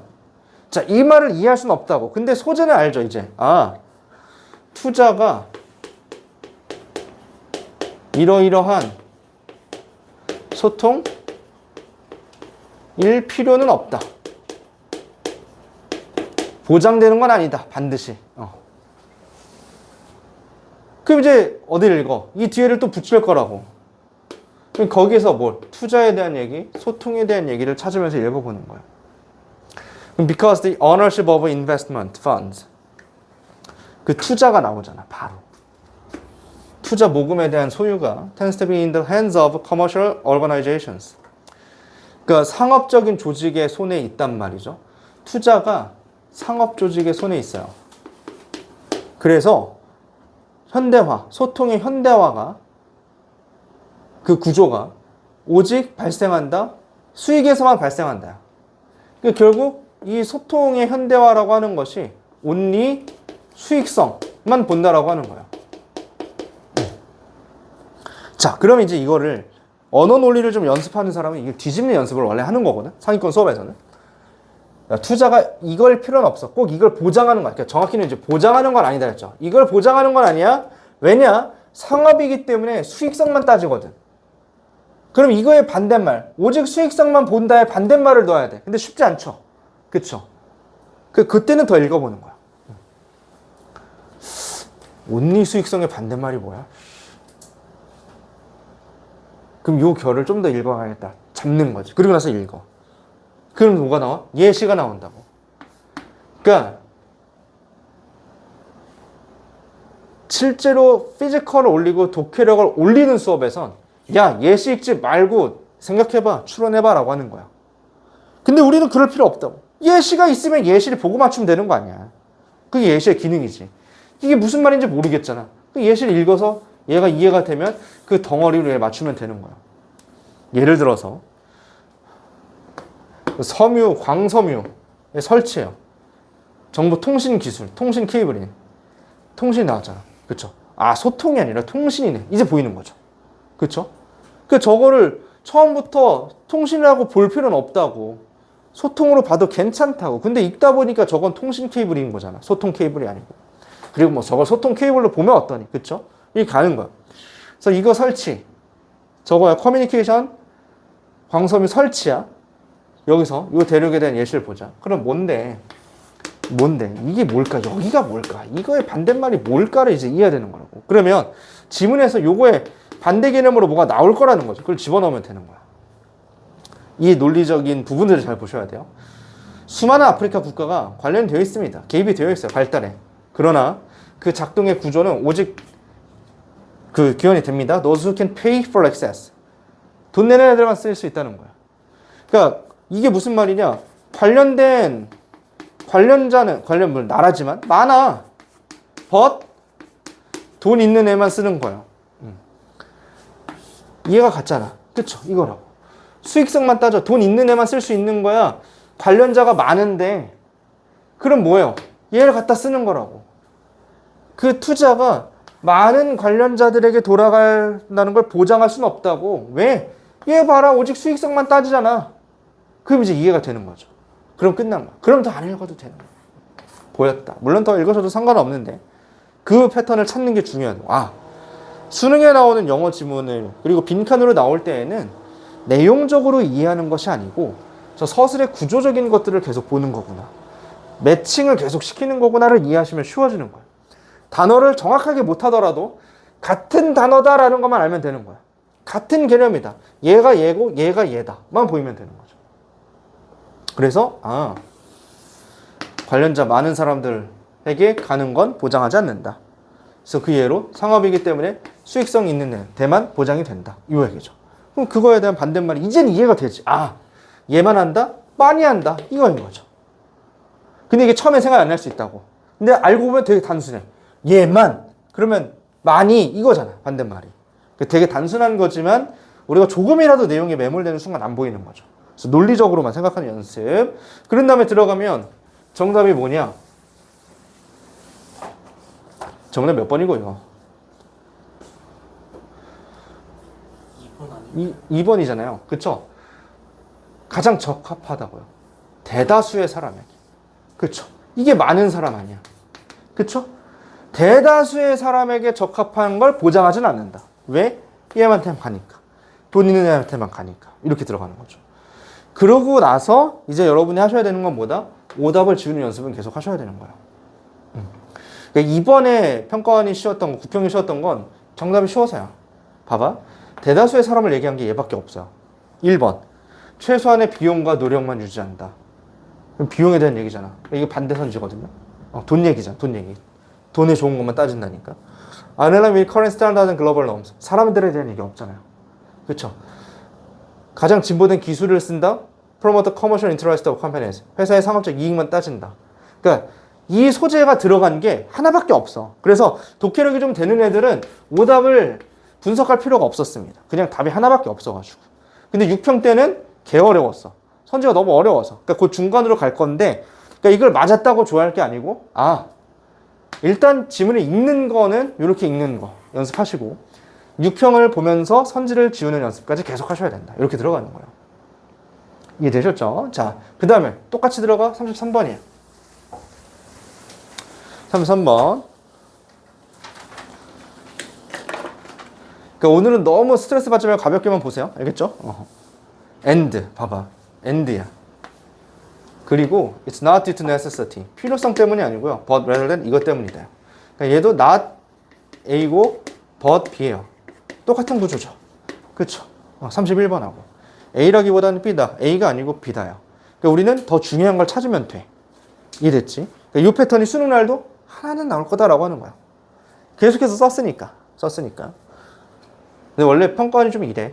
자, 이 말을 이해할 수는 없다고. 근데 소재는 알죠, 이제. 투자가 이러이러한 소통일 필요는 없다. 보장되는 건 아니다. 반드시. 그럼 이제 어디를 읽어? 이 뒤에를 또 붙일 거라고. 그럼 거기에서 뭘? 투자에 대한 얘기, 소통에 대한 얘기를 찾으면서 읽어보는 거야. 그럼 because the ownership of investment funds. 그 투자가 나오잖아, 바로. 투자 모금에 대한 소유가 tends to be in the hands of commercial organizations. 그러니까 상업적인 조직의 손에 있단 말이죠. 투자가 상업 조직의 손에 있어요. 그래서 현대화, 소통의 현대화가 그 구조가 오직 발생한다. 수익에서만 발생한다. 그러니까 결국 이 소통의 현대화라고 하는 것이 only 수익성만 본다라고 하는 거예요. 자, 그럼 이제 이거를 언어 논리를 좀 연습하는 사람은 이게 뒤집는 연습을 원래 하는 거거든. 상위권 수업에서는. 투자가 이걸 필요는 없어. 꼭 이걸 보장하는 거야. 그러니까 정확히는 이제 보장하는 건 아니다 했죠. 이걸 보장하는 건 아니야. 왜냐? 상업이기 때문에 수익성만 따지거든. 그럼 이거의 반대말, 오직 수익성만 본다의 반대말을 넣어야 돼. 근데 쉽지 않죠. 그쵸? 그때는 더 읽어보는 거야. 온리 수익성의 반대말이 뭐야? 그럼 요 결을 좀 더 읽어야겠다. 잡는 거지. 그리고 나서 읽어. 그럼 뭐가 나와? 예시가 나온다고. 그러니까 실제로 피지컬을 올리고 독해력을 올리는 수업에선 야, 예시 읽지 말고 생각해봐, 추론해봐 라고 하는 거야. 근데 우리는 그럴 필요 없다고. 예시가 있으면 예시를 보고 맞추면 되는 거 아니야. 그게 예시의 기능이지. 이게 무슨 말인지 모르겠잖아. 그 예시를 읽어서 얘가 이해가 되면 그 덩어리로 맞추면 되는 거야. 예를 들어서 섬유, 광섬유의 설치예요. 정보통신기술, 통신 케이블이네. 통신이 나왔잖아. 그쵸? 아, 소통이 아니라 통신이네. 이제 보이는 거죠. 그쵸? 저거를 처음부터 통신이라고 볼 필요는 없다고. 소통으로 봐도 괜찮다고. 근데 읽다 보니까 저건 통신 케이블인 거잖아. 소통 케이블이 아니고. 그리고 뭐 저걸 소통 케이블로 보면 어떠니? 그쵸? 이게 가는 거야. 그래서 이거 설치. 저거야. 커뮤니케이션 광섬유 설치야. 여기서 이 대륙에 대한 예시를 보자. 그럼 뭔데? 이게 뭘까? 여기가 뭘까? 이거의 반대말이 뭘까를 이제 이해해야 되는 거라고. 그러면 지문에서 요거의 반대 개념으로 뭐가 나올 거라는 거죠. 그걸 집어넣으면 되는 거야. 이 논리적인 부분들을 잘 보셔야 돼요. 수많은 아프리카 국가가 관련되어 있습니다. 개입이 되어 있어요. 발달에. 그러나 그 작동의 구조는 오직 그 기원이 됩니다. Those who can pay for access. 돈 내는 애들만 쓸 수 있다는 거야. 그러니까 이게 무슨 말이냐? 관련자는 나라지만 많아. but 돈 있는 애만 쓰는 거야. 이해가 갔잖아. 그쵸? 이거라고. 수익성만 따져. 돈 있는 애만 쓸 수 있는 거야. 관련자가 많은데 그럼 뭐예요? 얘를 갖다 쓰는 거라고. 그 투자가 많은 관련자들에게 돌아간다는 걸 보장할 수는 없다고. 왜? 얘 봐라. 오직 수익성만 따지잖아. 그럼 이제 이해가 되는 거죠. 그럼 끝난 거야. 그럼 더 안 읽어도 되는 거야. 보였다. 물론 더 읽으셔도 상관은 없는데 그 패턴을 찾는 게 중요하다. 아, 수능에 나오는 영어 지문을 그리고 빈칸으로 나올 때에는 내용적으로 이해하는 것이 아니고 저 서술의 구조적인 것들을 계속 보는 거구나. 매칭을 계속 시키는 거구나를 이해하시면 쉬워지는 거예요. 단어를 정확하게 못하더라도 같은 단어다라는 것만 알면 되는 거야. 같은 개념이다. 얘가 얘고 얘가 얘다만 보이면 되는 거죠. 그래서 관련자 많은 사람들에게 가는 건 보장하지 않는다. 그래서 그 예로 상업이기 때문에 수익성 있는 데만 보장이 된다. 이 얘기죠. 그럼 그거에 대한 반대말이 이제는 이해가 되지. 아, 얘만 한다? 많이 한다. 이거인 거죠. 근데 이게 처음에 생각 안 날 수 있다고. 근데 알고 보면 되게 단순해. 얘만 그러면 많이 이거잖아. 반대말이. 되게 단순한 거지만 우리가 조금이라도 내용에 매몰되는 순간 안 보이는 거죠. 그래서 논리적으로만 생각하는 연습. 그런 다음에 들어가면 정답이 뭐냐? 정답 몇 번이고요?
2번 아니에요?
2번이잖아요. 그쵸? 가장 적합하다고요. 대다수의 사람에게. 그쵸? 이게 많은 사람 아니야. 그쵸? 대다수의 사람에게 적합한 걸 보장하진 않는다. 왜? 얘한테만 가니까. 돈 있는 애한테만 가니까. 이렇게 들어가는 거죠. 그러고 나서 이제 여러분이 하셔야 되는 건 뭐다? 오답을 지우는 연습은 계속 하셔야 되는 거예요. 그러니까 이번에 평가원이 쉬웠던 거, 구평이 쉬웠던 건 정답이 쉬워서야. 봐봐. 대다수의 사람을 얘기한 게 얘밖에 없어요. 1번. 최소한의 비용과 노력만 유지한다. 그럼 비용에 대한 얘기잖아. 이게 반대선지거든요. 돈 얘기잖아. 돈 얘기. 돈에 좋은 것만 따진다니까. Analyze with current standards and global norms. 사람들에 대한 얘기 없잖아요. 그렇죠? 가장 진보된 기술을 쓴다. Promote commercial interest of companies. 회사의 상업적 이익만 따진다. 그러니까 이 소재가 들어간 게 하나밖에 없어. 그래서 독해력이 좀 되는 애들은 오답을 분석할 필요가 없었습니다. 그냥 답이 하나밖에 없어가지고. 근데 6평 때는 개 어려웠어. 선지가 너무 어려워서. 그러니까 그 중간으로 갈 건데, 그러니까 이걸 맞았다고 좋아할 게 아니고, 일단 지문을 읽는 거는 이렇게 읽는 거 연습하시고 6평을 보면서 선지를 지우는 연습까지 계속 하셔야 된다. 이렇게 들어가는 거예요. 이해되셨죠? 자, 그 다음에 똑같이 들어가 33번이에요. 33번. 그러니까 오늘은 너무 스트레스 받지 말고 가볍게만 보세요. 알겠죠? and 봐봐. and야. 그리고 it's not due to necessity. 필요성 때문이 아니고요. but rather than 이것 때문이다. 그러니까 얘도 not A고 but B예요. 똑같은 구조죠. 그쵸? 31번하고. A라기보다는 B다. A가 아니고 B다요. 그러니까 우리는 더 중요한 걸 찾으면 돼. 이해됐지? 그러니까 이 패턴이 수능날도 하나는 나올 거다라고 하는 거야. 계속해서 썼으니까. 근데 원래 평가원이 좀 이래.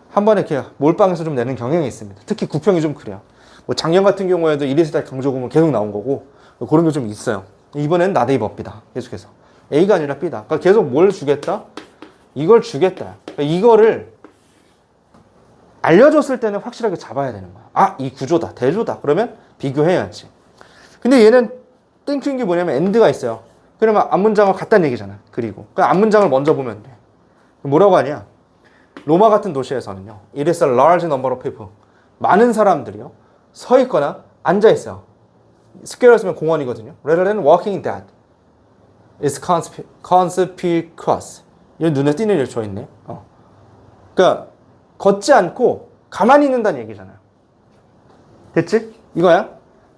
한 번에 이렇게 몰빵해서 좀 내는 경향이 있습니다. 특히 구평이 좀 그래요. 뭐 작년 같은 경우에도 1위스타 강조구문 계속 나온 거고 그런 게 좀 있어요. 이번엔 나데이 법비다. 계속해서. A가 아니라 B다. 그러니까 계속 뭘 주겠다? 이걸 주겠다. 그러니까 이거를 알려줬을 때는 확실하게 잡아야 되는 거야. 아, 이 구조다. 대조다. 그러면 비교해야지. 근데 얘는 땡큐인 게 뭐냐면 end가 있어요. 그러면 앞문장을 갖다는 얘기잖아. 그리고. 그러니까 앞문장을 먼저 보면 돼. 뭐라고 하냐? 로마 같은 도시에서는요. It is a large number of people. 많은 사람들이요. 서 있거나 앉아 있어요. 스퀘어였으면 공원이거든요. Rather than walking dead. It's conspicuous. 이런 눈에 띄는 일 줘있네. 그러니까 걷지 않고 가만히 있는다는 얘기잖아요. 됐지? 이거야.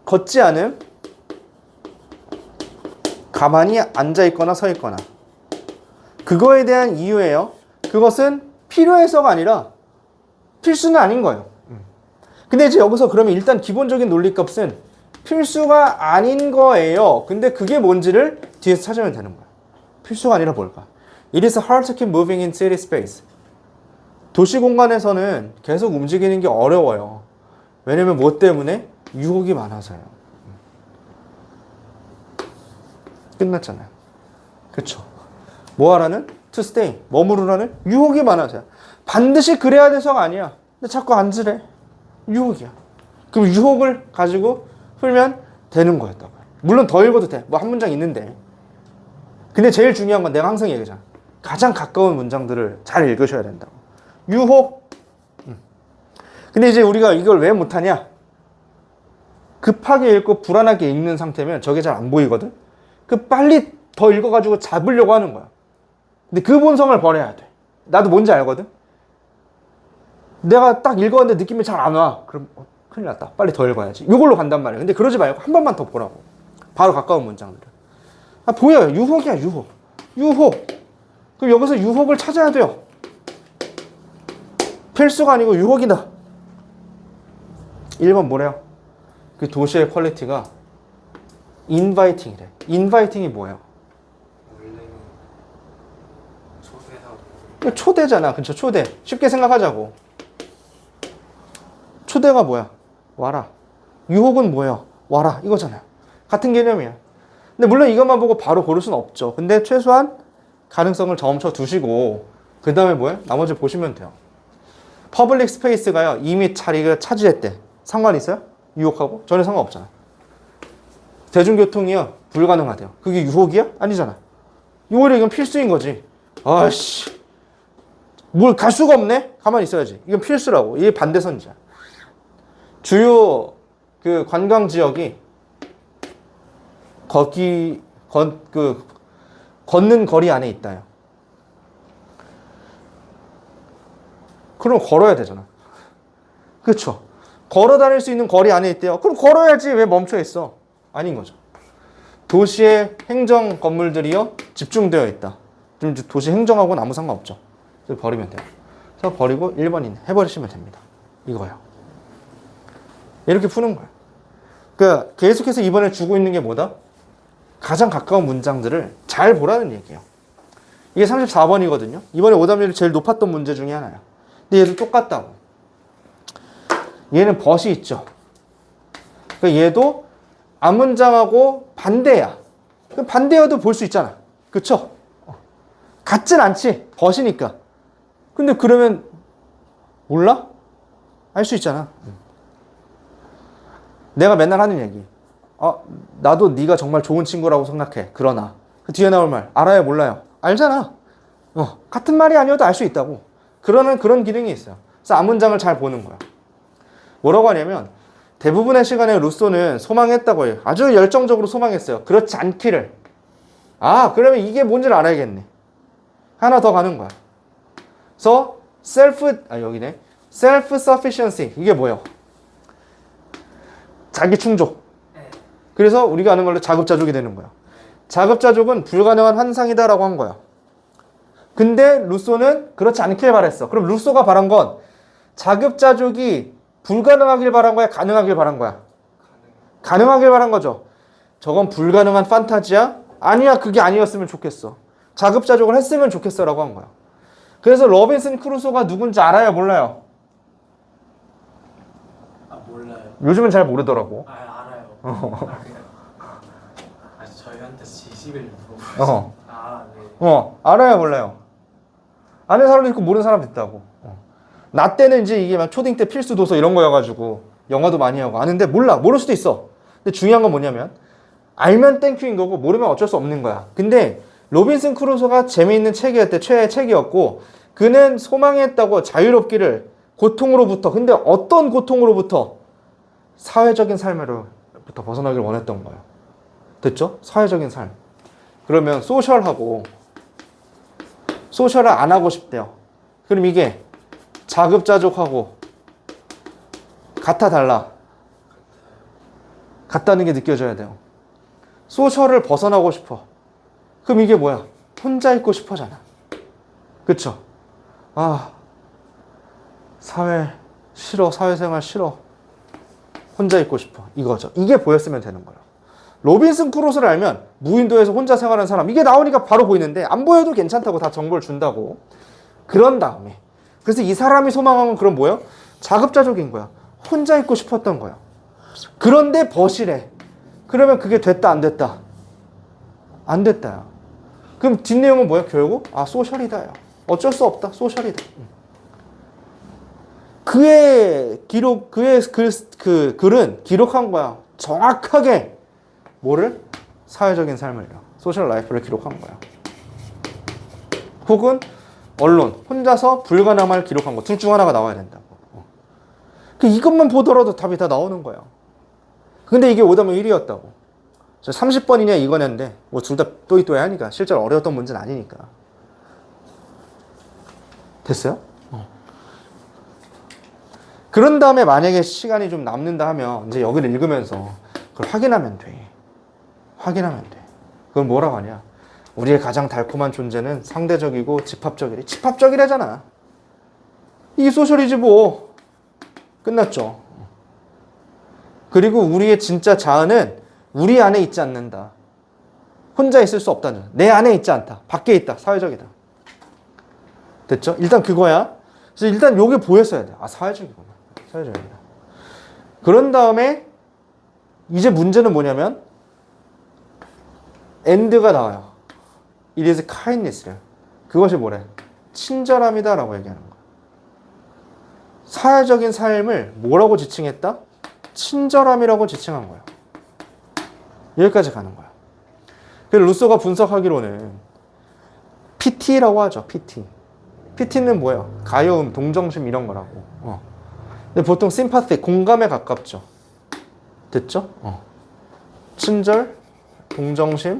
걷지 않음. 가만히 앉아 있거나 서 있거나. 그거에 대한 이유예요. 그것은 필요해서가 아니라 필수는 아닌 거예요. 근데 이제 여기서 그러면 일단 기본적인 논리값은 필수가 아닌 거예요. 근데 그게 뭔지를 뒤에서 찾으면 되는 거야. 필수가 아니라 뭘까? It is hard to keep moving in city space. 도시 공간에서는 계속 움직이는 게 어려워요. 왜냐면 뭐 때문에? 유혹이 많아서요. 끝났잖아요. 그쵸? 뭐 하라는? To stay. 머무르라는? 유혹이 많아서요. 반드시 그래야 돼서가 아니야. 근데 자꾸 앉으래. 유혹이야. 그럼 유혹을 가지고 풀면 되는 거였다고요. 물론 더 읽어도 돼. 뭐 한 문장 있는데. 근데 제일 중요한 건 내가 항상 얘기하잖아. 가장 가까운 문장들을 잘 읽으셔야 된다고. 유혹. 근데 이제 우리가 이걸 왜 못하냐? 급하게 읽고 불안하게 읽는 상태면 저게 잘 안 보이거든? 그 빨리 더 읽어가지고 잡으려고 하는 거야. 근데 그 본성을 버려야 돼. 나도 뭔지 알거든? 내가 딱 읽었는데 느낌이 잘 안 와. 그럼 큰일 났다. 빨리 더 읽어야지. 이걸로 간단 말이야. 근데 그러지 말고 한 번만 더 보라고. 바로 가까운 문장들을. 아, 보여요. 유혹이야, 유혹. 유혹. 그럼 여기서 유혹을 찾아야 돼요. 필수가 아니고 유혹이다. 1번 뭐래요? 그 도시의 퀄리티가 인바이팅이래. 인바이팅이 뭐예요?
원래는 초대하고
초대잖아. 그쵸? 초대. 쉽게 생각하자고. 초대가 뭐야? 와라. 유혹은 뭐예요? 와라. 이거잖아요. 같은 개념이야. 근데 물론 이것만 보고 바로 고를 수는 없죠. 근데 최소한 가능성을 점쳐 두시고 그 다음에 뭐예요? 나머지 보시면 돼요. 퍼블릭 스페이스가요. 이미 자리가 차지했대. 상관 있어요? 유혹하고? 전혀 상관없잖아. 대중교통이요. 불가능하대요. 그게 유혹이야? 아니잖아. 오히려 이건 필수인 거지. 아씨. 뭘 갈 수가 없네? 가만히 있어야지. 이건 필수라고. 이게 반대선이야. 주요 그 관광 지역이 걷는 거리 안에 있다요. 그럼 걸어야 되잖아. 그렇죠? 걸어 다닐 수 있는 거리 안에 있대요. 그럼 걸어야지. 왜 멈춰 있어? 아닌 거죠. 도시의 행정 건물들이요 집중되어 있다. 좀 도시 행정하고는 아무 상관없죠. 그래서 버리면 돼요. 그래서 버리고 1번인 해버리시면 됩니다. 이거요. 이렇게 푸는 거야. 그러니까 계속해서 이번에 주고 있는 게 뭐다? 가장 가까운 문장들을 잘 보라는 얘기예요. 이게 34번이거든요. 이번에 오답률이 제일 높았던 문제 중에 하나야. 근데 얘도 똑같다고. 얘는 벗이 있죠. 그러니까 얘도 앞문장하고 반대야. 반대여도 볼 수 있잖아. 그쵸? 같진 않지. 벗이니까. 근데 그러면 몰라? 알 수 있잖아. 내가 맨날 하는 얘기. 나도 네가 정말 좋은 친구라고 생각해. 그러나 그 뒤에 나올 말 알아요 몰라요? 알잖아. 같은 말이 아니어도 알 수 있다고. 그런 기능이 있어요. 그래서 앞문장을 잘 보는 거야. 뭐라고 하냐면 대부분의 시간에 루소는 소망했다고 해요. 아주 열정적으로 소망했어요. 그렇지 않기를. 그러면 이게 뭔지를 알아야겠네. 하나 더 가는 거야. 그래서 여기네. self-sufficiency. 이게 뭐예요? 자기 충족. 그래서 우리가 아는 걸로 자급자족이 되는 거야. 자급자족은 불가능한 환상이다라고 한 거야. 근데 루소는 그렇지 않길 바랬어. 그럼 루소가 바란 건 자급자족이 불가능하길 바란 거야? 가능하길 바란 거야? 가능하길 바란 거죠. 저건 불가능한 판타지야? 아니야, 그게 아니었으면 좋겠어. 자급자족을 했으면 좋겠어 라고 한 거야. 그래서 로빈슨 크루소가 누군지 알아요? 몰라요?
아 몰라요.
요즘은 잘 모르더라고.
아 알아요. 아 저희한테 지식을
어.
아 네.
알아요? 몰라요? 아는 사람도 있고 모르는 사람도 있다고. 나 때는 이제 이게 막 초딩 때 필수 도서 이런 거여가지고 영화도 많이 하고 아는데 모를 수도 있어. 근데 중요한 건 뭐냐면 알면 땡큐인 거고 모르면 어쩔 수 없는 거야. 근데 로빈슨 크루소가 재미있는 책이었대. 최애의 책이었고 그는 소망했다고 자유롭기를 고통으로부터. 근데 어떤 고통으로부터? 사회적인 삶으로부터 벗어나기를 원했던 거예요. 됐죠? 사회적인 삶. 그러면 소셜을 안 하고 싶대요. 그럼 이게 자급자족하고 같아 달라? 같다는 게 느껴져야 돼요. 소셜을 벗어나고 싶어. 그럼 이게 뭐야? 혼자 있고 싶어잖아. 그쵸? 사회 싫어. 사회생활 싫어. 혼자 있고 싶어. 이거죠. 이게 보였으면 되는 거예요. 로빈슨 크루소를 알면 무인도에서 혼자 생활하는 사람 이게 나오니까 바로 보이는데 안 보여도 괜찮다고 다 정보를 준다고. 그런 다음에 그래서 이 사람이 소망한 건 그럼 뭐예요? 자급자족인 거야. 혼자 있고 싶었던 거야. 그런데 버실해. 그러면 그게 됐다 안 됐다? 안 됐다야. 그럼 뒷내용은 뭐야? 결국 소셜이다요. 어쩔 수 없다. 소셜이다. 그의 글은 기록한 거야. 정확하게 뭐를? 사회적인 삶을요. 소셜 라이프를 기록한 거야. 혹은 언론 혼자서 불가능함을 기록한 거. 둘 중 하나가 나와야 된다고. 이것만 보더라도 답이 다 나오는 거예요. 근데 이게 오답은 1위였다고. 30번이냐 이거냐인데 뭐 둘 다 또이또이 하니까 실제로 어려웠던 문제는 아니니까. 됐어요? 그런 다음에 만약에 시간이 좀 남는다 하면 이제 여기를 읽으면서 그걸 확인하면 돼. 그건 뭐라고 하냐? 우리의 가장 달콤한 존재는 상대적이고 집합적이래. 집합적이래잖아. 이 소셜이지 뭐. 끝났죠. 그리고 우리의 진짜 자아는 우리 안에 있지 않는다. 혼자 있을 수 없다는. 내 안에 있지 않다. 밖에 있다. 사회적이다. 됐죠? 일단 그거야. 그래서 일단 요게 보였어야 돼. 사회적이구나. 사회적이다. 그런 다음에 이제 문제는 뭐냐면 end가 나와요. It is kindness를. 그것이 뭐래? 친절함이다 라고 얘기하는 거야. 사회적인 삶을 뭐라고 지칭했다? 친절함이라고 지칭한 거야. 여기까지 가는 거야. 그래서 루소가 분석하기로는 PT라고 하죠. PT. PT는 뭐예요? 가여움, 동정심 이런 거라고. 근데 보통 sympathy, 공감에 가깝죠. 됐죠? 친절, 동정심,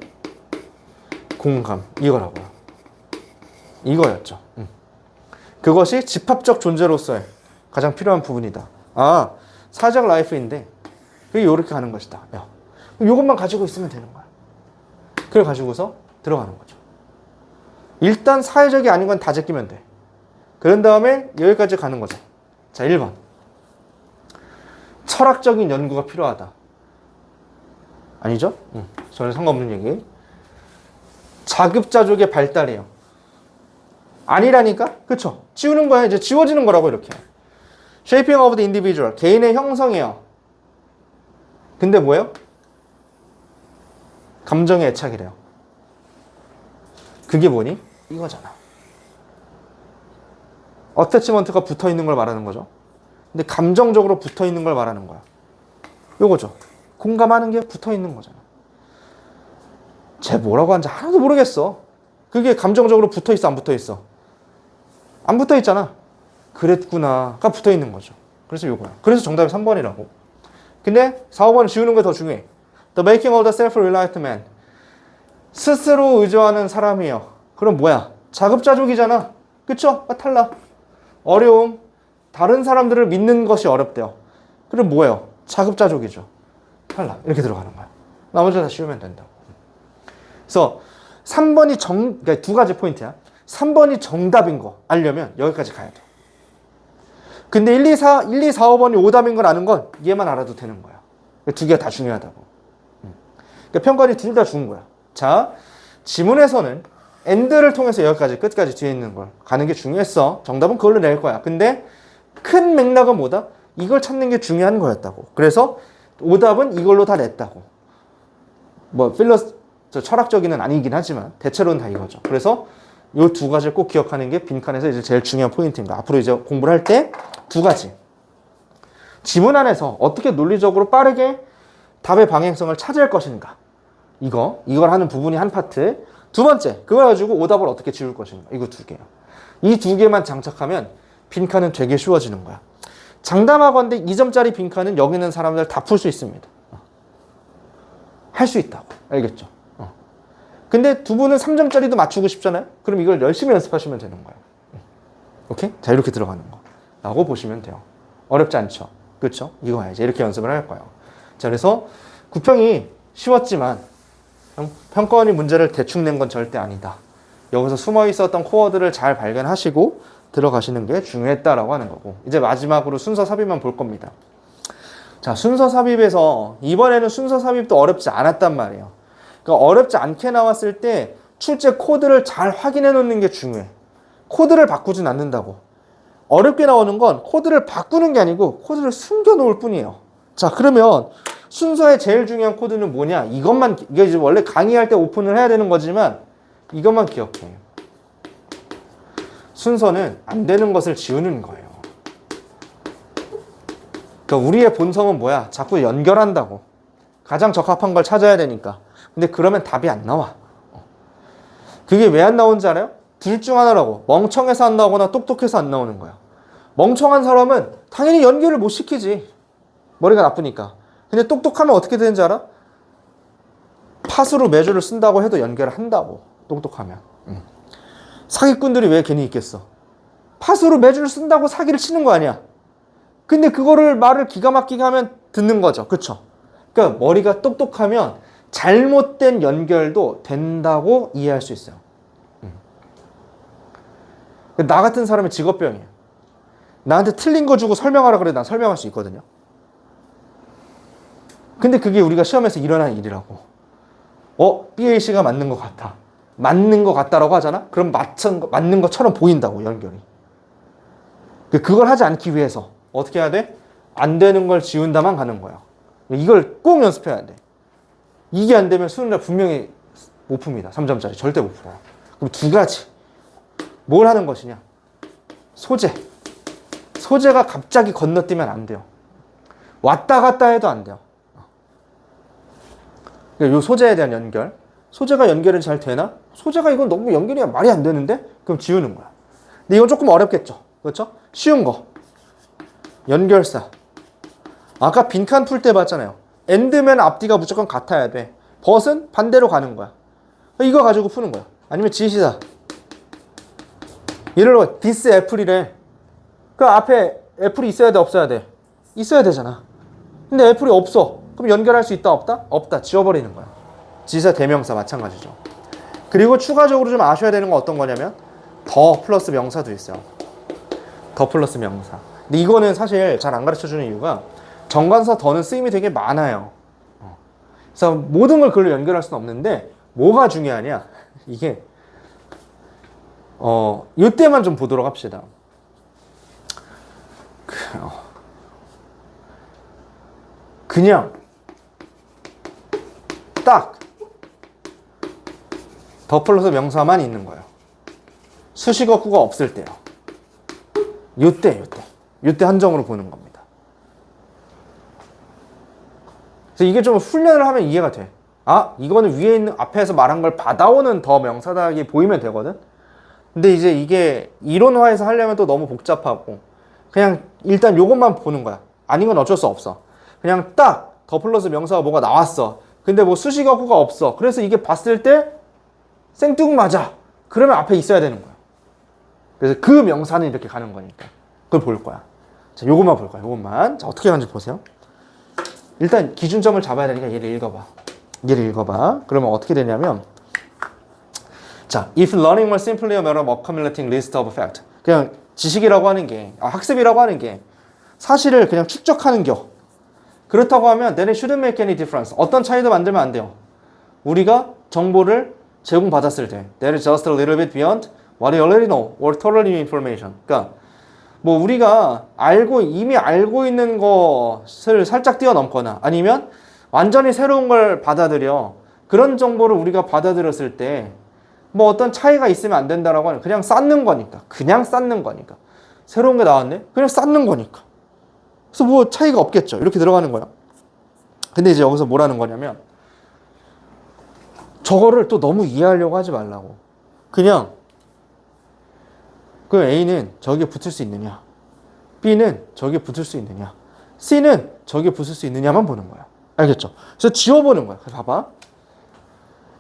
공감 이거라고요. 이거였죠. 그것이 집합적 존재로서의 가장 필요한 부분이다. 사회적 라이프인데 그게 이렇게 가는 것이다. 이것만 가지고 있으면 되는 거야. 그래 가지고서 들어가는 거죠. 일단 사회적이 아닌 건 다 제끼면 돼. 그런 다음에 여기까지 가는 거죠. 자, 1번. 철학적인 연구가 필요하다. 아니죠? 전혀 상관없는 얘기. 자급자족의 발달이에요. 아니라니까? 그쵸? 지우는 거야. 이제 지워지는 거라고 이렇게. Shaping of the individual. 개인의 형성이에요. 근데 뭐예요? 감정의 애착이래요. 그게 뭐니? 이거잖아. 어태치먼트가 붙어있는 걸 말하는 거죠. 근데 감정적으로 붙어있는 걸 말하는 거야. 요거죠. 공감하는 게 붙어있는 거잖아. 쟤 뭐라고 하는지 하나도 모르겠어. 그게 감정적으로 붙어있어 안 붙어있어? 안 붙어있잖아. 그랬구나가 붙어있는 거죠. 그래서 요거야. 그래서 정답이 3번이라고. 근데 4, 5번을 지우는 게 더 중요해. The making of the self-reliant man. 스스로 의존하는 사람이에요. 그럼 뭐야? 자급자족이잖아. 그쵸? 탈락. 어려움. 다른 사람들을 믿는 것이 어렵대요. 그럼 뭐예요? 자급자족이죠. 탈락. 이렇게 들어가는 거야. 나머지 다 씌우면 된다고. 그래서 3번이 그러니까 두 가지 포인트야. 3번이 정답인 거 알려면 여기까지 가야 돼. 근데 1, 2, 4, 5번이 오답인 걸 아는 건 얘만 알아도 되는 거야. 두 개가 다 중요하다고. 그러니까 평가원이 둘 다 좋은 거야. 자, 지문에서는 AND를 통해서 여기까지 끝까지 뒤에 있는 걸 가는 게 중요했어. 정답은 그걸로 낼 거야. 근데 큰 맥락은 뭐다? 이걸 찾는 게 중요한 거였다고. 그래서 오답은 이걸로 다 냈다고. 뭐 철학적인은 아니긴 하지만 대체로는 다 이거죠. 그래서 이 두 가지를 꼭 기억하는 게 빈칸에서 이제 제일 중요한 포인트입니다. 앞으로 이제 공부를 할 때 두 가지. 지문 안에서 어떻게 논리적으로 빠르게 답의 방향성을 찾을 것인가. 이걸 하는 부분이 한 파트. 두 번째, 그걸 가지고 오답을 어떻게 지울 것인가. 이거 두 개예요. 이 두 개만 장착하면 빈칸은 되게 쉬워지는 거야. 장담하건대 2점짜리 빈칸은 여기 있는 사람들 다 풀 수 있습니다. 할 수 있다고. 알겠죠? 근데 두 분은 3점짜리도 맞추고 싶잖아요? 그럼 이걸 열심히 연습하시면 되는 거예요. 오케이? 자, 이렇게 들어가는 거. 라고 보시면 돼요. 어렵지 않죠? 그렇죠? 이거 이제 이렇게 연습을 할 거예요. 자, 그래서 구평이 쉬웠지만 평가원이 문제를 대충 낸 건 절대 아니다. 여기서 숨어 있었던 코어들을 잘 발견하시고 들어가시는 게 중요했다라고 하는 거고. 이제 마지막으로 순서 삽입만 볼 겁니다. 자, 순서 삽입에서 이번에는 순서 삽입도 어렵지 않았단 말이에요. 그러니까 어렵지 않게 나왔을 때 출제 코드를 잘 확인해 놓는 게 중요해. 코드를 바꾸진 않는다고. 어렵게 나오는 건 코드를 바꾸는 게 아니고 코드를 숨겨 놓을 뿐이에요. 자, 그러면 순서의 제일 중요한 코드는 뭐냐? 이게 이제 원래 강의할 때 오픈을 해야 되는 거지만 이것만 기억해. 순서는 안 되는 것을 지우는 거예요. 그러니까 우리의 본성은 뭐야? 자꾸 연결한다고. 가장 적합한 걸 찾아야 되니까. 근데 그러면 답이 안 나와. 그게 왜 안 나오는지 알아요? 둘 중 하나라고. 멍청해서 안 나오거나 똑똑해서 안 나오는 거야. 멍청한 사람은 당연히 연결을 못 시키지. 머리가 나쁘니까. 근데 똑똑하면 어떻게 되는지 알아? 팥으로 매주를 쓴다고 해도 연결을 한다고. 똑똑하면. 사기꾼들이 왜 괜히 있겠어? 팥으로 매주를 쓴다고 사기를 치는 거 아니야. 근데 그거를 말을 기가 막히게 하면 듣는 거죠. 그쵸? 그러니까 머리가 똑똑하면 잘못된 연결도 된다고 이해할 수 있어요. 나 같은 사람의 직업병이에요. 나한테 틀린 거 주고 설명하라 그래 난 설명할 수 있거든요. 근데 그게 우리가 시험에서 일어난 일이라고. BAC가 맞는 것 같아. 맞는 것 같다라고 하잖아? 그럼 맞는 것처럼 보인다고, 연결이. 그걸 하지 않기 위해서 어떻게 해야 돼? 안 되는 걸 지운다만 가는 거야. 이걸 꼭 연습해야 돼. 이게 안 되면 수능날 분명히 못 풉니다. 3점짜리. 절대 못 풀어요. 그럼 두 가지. 뭘 하는 것이냐? 소재. 소재가 갑자기 건너뛰면 안 돼요. 왔다 갔다 해도 안 돼요. 이 소재에 대한 연결. 소재가 연결이 잘 되나? 소재가 이건 너무 연결이 말이 안 되는데? 그럼 지우는 거야. 근데 이건 조금 어렵겠죠? 그렇죠? 쉬운 거. 연결사. 아까 빈칸 풀 때 봤잖아요. AND면 앞뒤가 무조건 같아야 돼. but은 반대로 가는 거야. 이거 가지고 푸는 거야. 아니면 지시사. 예를 들어 this 애플이래. 그 앞에 애플이 있어야 돼, 없어야 돼? 있어야 되잖아. 근데 애플이 없어. 그럼 연결할 수 있다, 없다? 없다. 지워버리는 거야. 지시사 대명사 마찬가지죠. 그리고 추가적으로 좀 아셔야 되는 건 어떤 거냐면 더 플러스 명사도 있어요. 더 플러스 명사. 근데 이거는 사실 잘 안 가르쳐주는 이유가 정관사 더는 쓰임이 되게 많아요. 그래서 모든 걸 그걸로 연결할 수는 없는데 뭐가 중요하냐? 이게 이때만 좀 보도록 합시다. 그냥 딱 더 플러스 명사만 있는 거예요. 수식어구가 없을 때요. 요때 한정으로 보는 겁니다. 그래서 이게 좀 훈련을 하면 이해가 돼. 이거는 위에 있는 앞에서 말한 걸 받아오는 더 명사다기 보이면 되거든. 근데 이제 이게 이론화해서 하려면 또 너무 복잡하고 그냥 일단 요것만 보는 거야. 아닌 건 어쩔 수 없어. 그냥 딱 더 플러스 명사가 뭐가 나왔어. 근데 뭐 수식어구가 없어. 그래서 이게 봤을 때 생뚱맞아. 그러면 앞에 있어야 되는 거야. 그래서 그 명사는 이렇게 가는 거니까 그걸 볼 거야. 자, 요것만 볼 거야. 요것만. 자, 어떻게 가는지 보세요. 일단 기준점을 잡아야 되니까 얘를 읽어봐. 얘를 읽어봐. 그러면 어떻게 되냐면, 자, if learning were simply a matter of accumulating list of fact. 그냥 지식이라고 하는 게, 학습이라고 하는 게 사실을 그냥 축적하는 겨. 그렇다고 하면 then it shouldn't make any difference. 어떤 차이도 만들면 안 돼요. 우리가 정보를 제공받았을 때 that is just a little bit beyond what you already know or totally new information. 그러니까 뭐 우리가 이미 알고 있는 것을 살짝 뛰어넘거나 아니면 완전히 새로운 걸 받아들여 그런 정보를 우리가 받아들였을 때 뭐 어떤 차이가 있으면 안 된다라고 하는 그냥 쌓는 거니까 새로운 게 나왔네? 그냥 쌓는 거니까 그래서 뭐 차이가 없겠죠. 이렇게 들어가는 거야. 근데 이제 여기서 뭐라는 거냐면 저거를 또 너무 이해하려고 하지 말라고. 그냥 그 A는 저기에 붙을 수 있느냐, B는 저기에 붙을 수 있느냐, C는 저기에 붙을 수 있느냐만 보는 거야. 알겠죠? 그래서 지워보는 거야. 그래서 봐봐.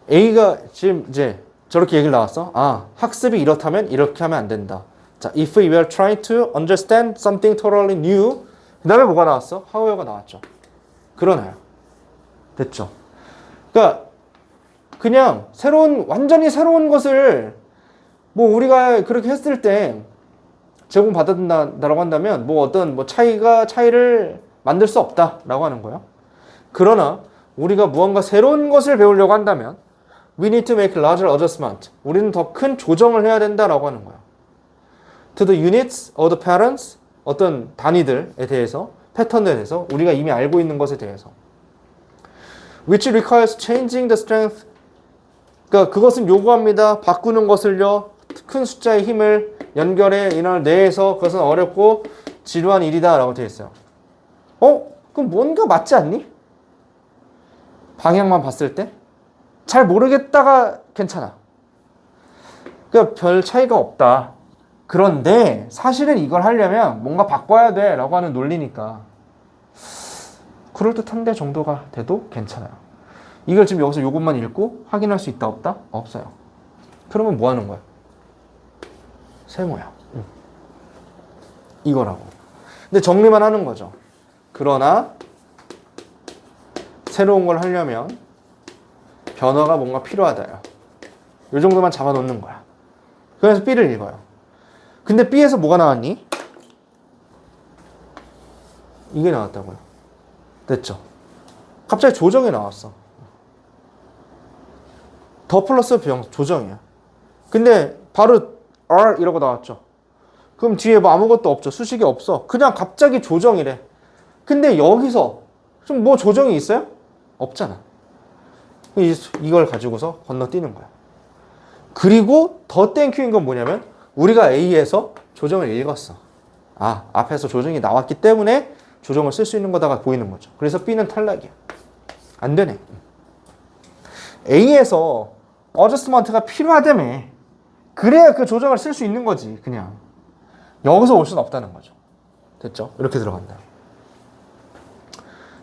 A가 지금 이제 저렇게 얘기를 나왔어. 학습이 이렇다면 이렇게 하면 안 된다. 자, if we were trying to understand something totally new, 그 다음에 뭐가 나왔어? however가 나왔죠. 그러나요? 됐죠? 그러니까 그냥 완전히 새로운 것을 뭐 우리가 그렇게 했을 때 제공받는다라고 한다면 뭐 어떤 차이를 만들 수 없다라고 하는 거예요. 그러나 우리가 무언가 새로운 것을 배우려고 한다면 we need to make larger adjustment. 우리는 더 큰 조정을 해야 된다라고 하는 거예요. To the units or the patterns, 어떤 단위들에 대해서, 패턴에 대해서, 우리가 이미 알고 있는 것에 대해서. Which requires changing the strength. 그러니까 그것은 요구합니다. 바꾸는 것을요. 큰 숫자의 힘을 연결해 인할 내에서 그것은 어렵고 지루한 일이다 라고 되어 있어요. 그럼 뭔가 맞지 않니? 방향만 봤을 때? 잘 모르겠다가 괜찮아. 그러니까 별 차이가 없다. 그런데 사실은 이걸 하려면 뭔가 바꿔야 돼 라고 하는 논리니까 그럴듯한데 정도가 돼도 괜찮아요. 이걸 지금 여기서 이것만 읽고 확인할 수 있다 없다? 없어요. 그러면 뭐 하는 거야? 세모야. 이거라고. 근데 정리만 하는 거죠. 그러나 새로운 걸 하려면 변화가 뭔가 필요하다요. 이 정도만 잡아놓는 거야. 그래서 B를 읽어요. 근데 B에서 뭐가 나왔니? 이게 나왔다고요. 됐죠? 갑자기 조정이 나왔어. 더 플러스 병 조정이야. 근데 바로 R 이라고 나왔죠. 그럼 뒤에 뭐 아무것도 없죠. 수식이 없어. 그냥 갑자기 조정이래. 근데 여기서 좀 뭐 조정이 있어요? 없잖아. 이걸 가지고서 건너뛰는 거야. 그리고 더 땡큐인 건 뭐냐면 우리가 A에서 조정을 읽었어. 앞에서 조정이 나왔기 때문에 조정을 쓸 수 있는 거다가 보이는 거죠. 그래서 B는 탈락이야. 안 되네. A에서 어저스먼트가 필요하다며. 그래야 그 조정을 쓸 수 있는 거지. 그냥 여기서 올 수는 없다는 거죠. 됐죠? 이렇게 들어간다.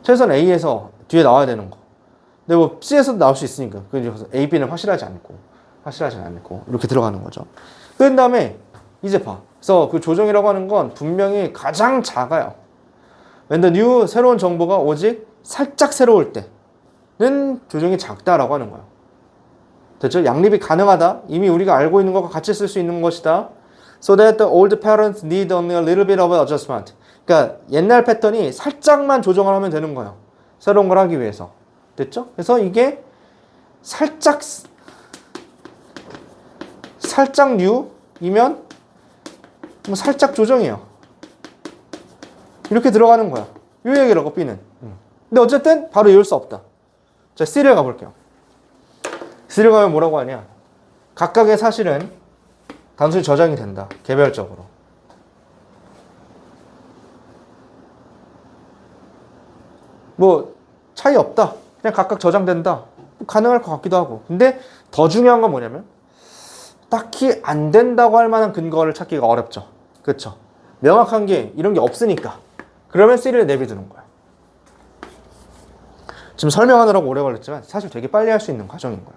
최소한 A에서 뒤에 나와야 되는 거. 근데 뭐 C에서도 나올 수 있으니까 그래서 A, B는 확실하지 않고 이렇게 들어가는 거죠. 그 다음에 이제 봐. 그래서 그 조정이라고 하는 건 분명히 가장 작아요. When the new 새로운 정보가 오직 살짝 새로울 때는 조정이 작다라고 하는 거예요. 됐죠? 양립이 가능하다. 이미 우리가 알고 있는 것과 같이 쓸 수 있는 것이다. So that the old patterns need only a little bit of adjustment. 그러니까 옛날 패턴이 살짝만 조정을 하면 되는 거예요. 새로운 걸 하기 위해서. 됐죠? 그래서 이게 살짝 뉴이면 뭐 살짝 조정이에요. 이렇게 들어가는 거야. 이 얘기라고 B는. 근데 어쨌든 바로 이을 수 없다. 자, C를 가볼게요. C를 가면 뭐라고 하냐? 각각의 사실은 단순히 저장이 된다. 개별적으로. 뭐 차이 없다. 그냥 각각 저장된다. 가능할 것 같기도 하고. 근데 더 중요한 건 뭐냐면 딱히 안 된다고 할 만한 근거를 찾기가 어렵죠. 그렇죠? 명확한 게 이런 게 없으니까. 그러면 C를 내비두는 거야. 지금 설명하느라고 오래 걸렸지만 사실 되게 빨리 할 수 있는 과정인 거야.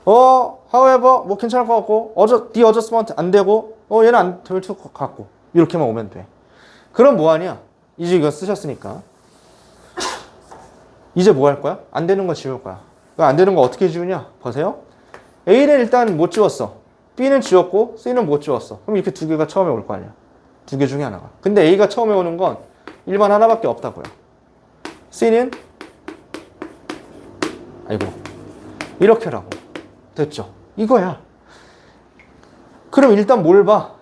however 뭐 괜찮을 것 같고 the adjustment 안 되고 얘는 안 될 것 같고 이렇게만 오면 돼. 그럼 뭐하냐? 이제 이거 쓰셨으니까 이제 뭐 할 거야? 안 되는 거 지울 거야. 안 되는 거 어떻게 지우냐? 보세요. A는 일단 못 지웠어. B는 지웠고 C는 못 지웠어. 그럼 이렇게 두 개가 처음에 올 거 아니야. 두 개 중에 하나가. 근데 A가 처음에 오는 건 일반 하나밖에 없다고요. C는 아이고 이렇게라고. 됐죠? 이거야. 그럼 일단 뭘 봐?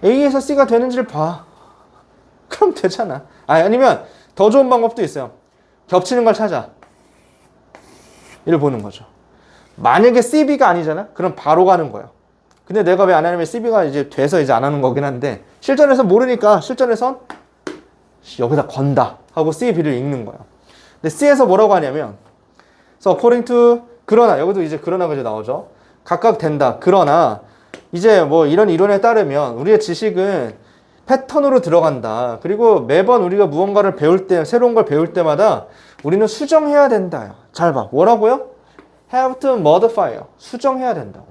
A에서 C가 되는지를 봐. 그럼 되잖아. 아니면 더 좋은 방법도 있어요. 겹치는 걸 찾아. 이를 보는 거죠. 만약에 CB가 아니잖아? 그럼 바로 가는 거예요. 근데 내가 왜 안 하냐면 CB가 이제 돼서 이제 안 하는 거긴 한데 실전에서 모르니까 실전에선 여기다 건다 하고 C, B를 읽는 거예요. 근데 C에서 뭐라고 하냐면 so according to 그러나 여기도 이제 그러나가 이제 나오죠. 각각 된다. 그러나 이제 뭐 이런 이론에 따르면 우리의 지식은 패턴으로 들어간다. 그리고 매번 우리가 무언가를 배울 때, 새로운 걸 배울 때마다 우리는 수정해야 된다. 잘 봐. 뭐라고요? have to modify. 수정해야 된다고.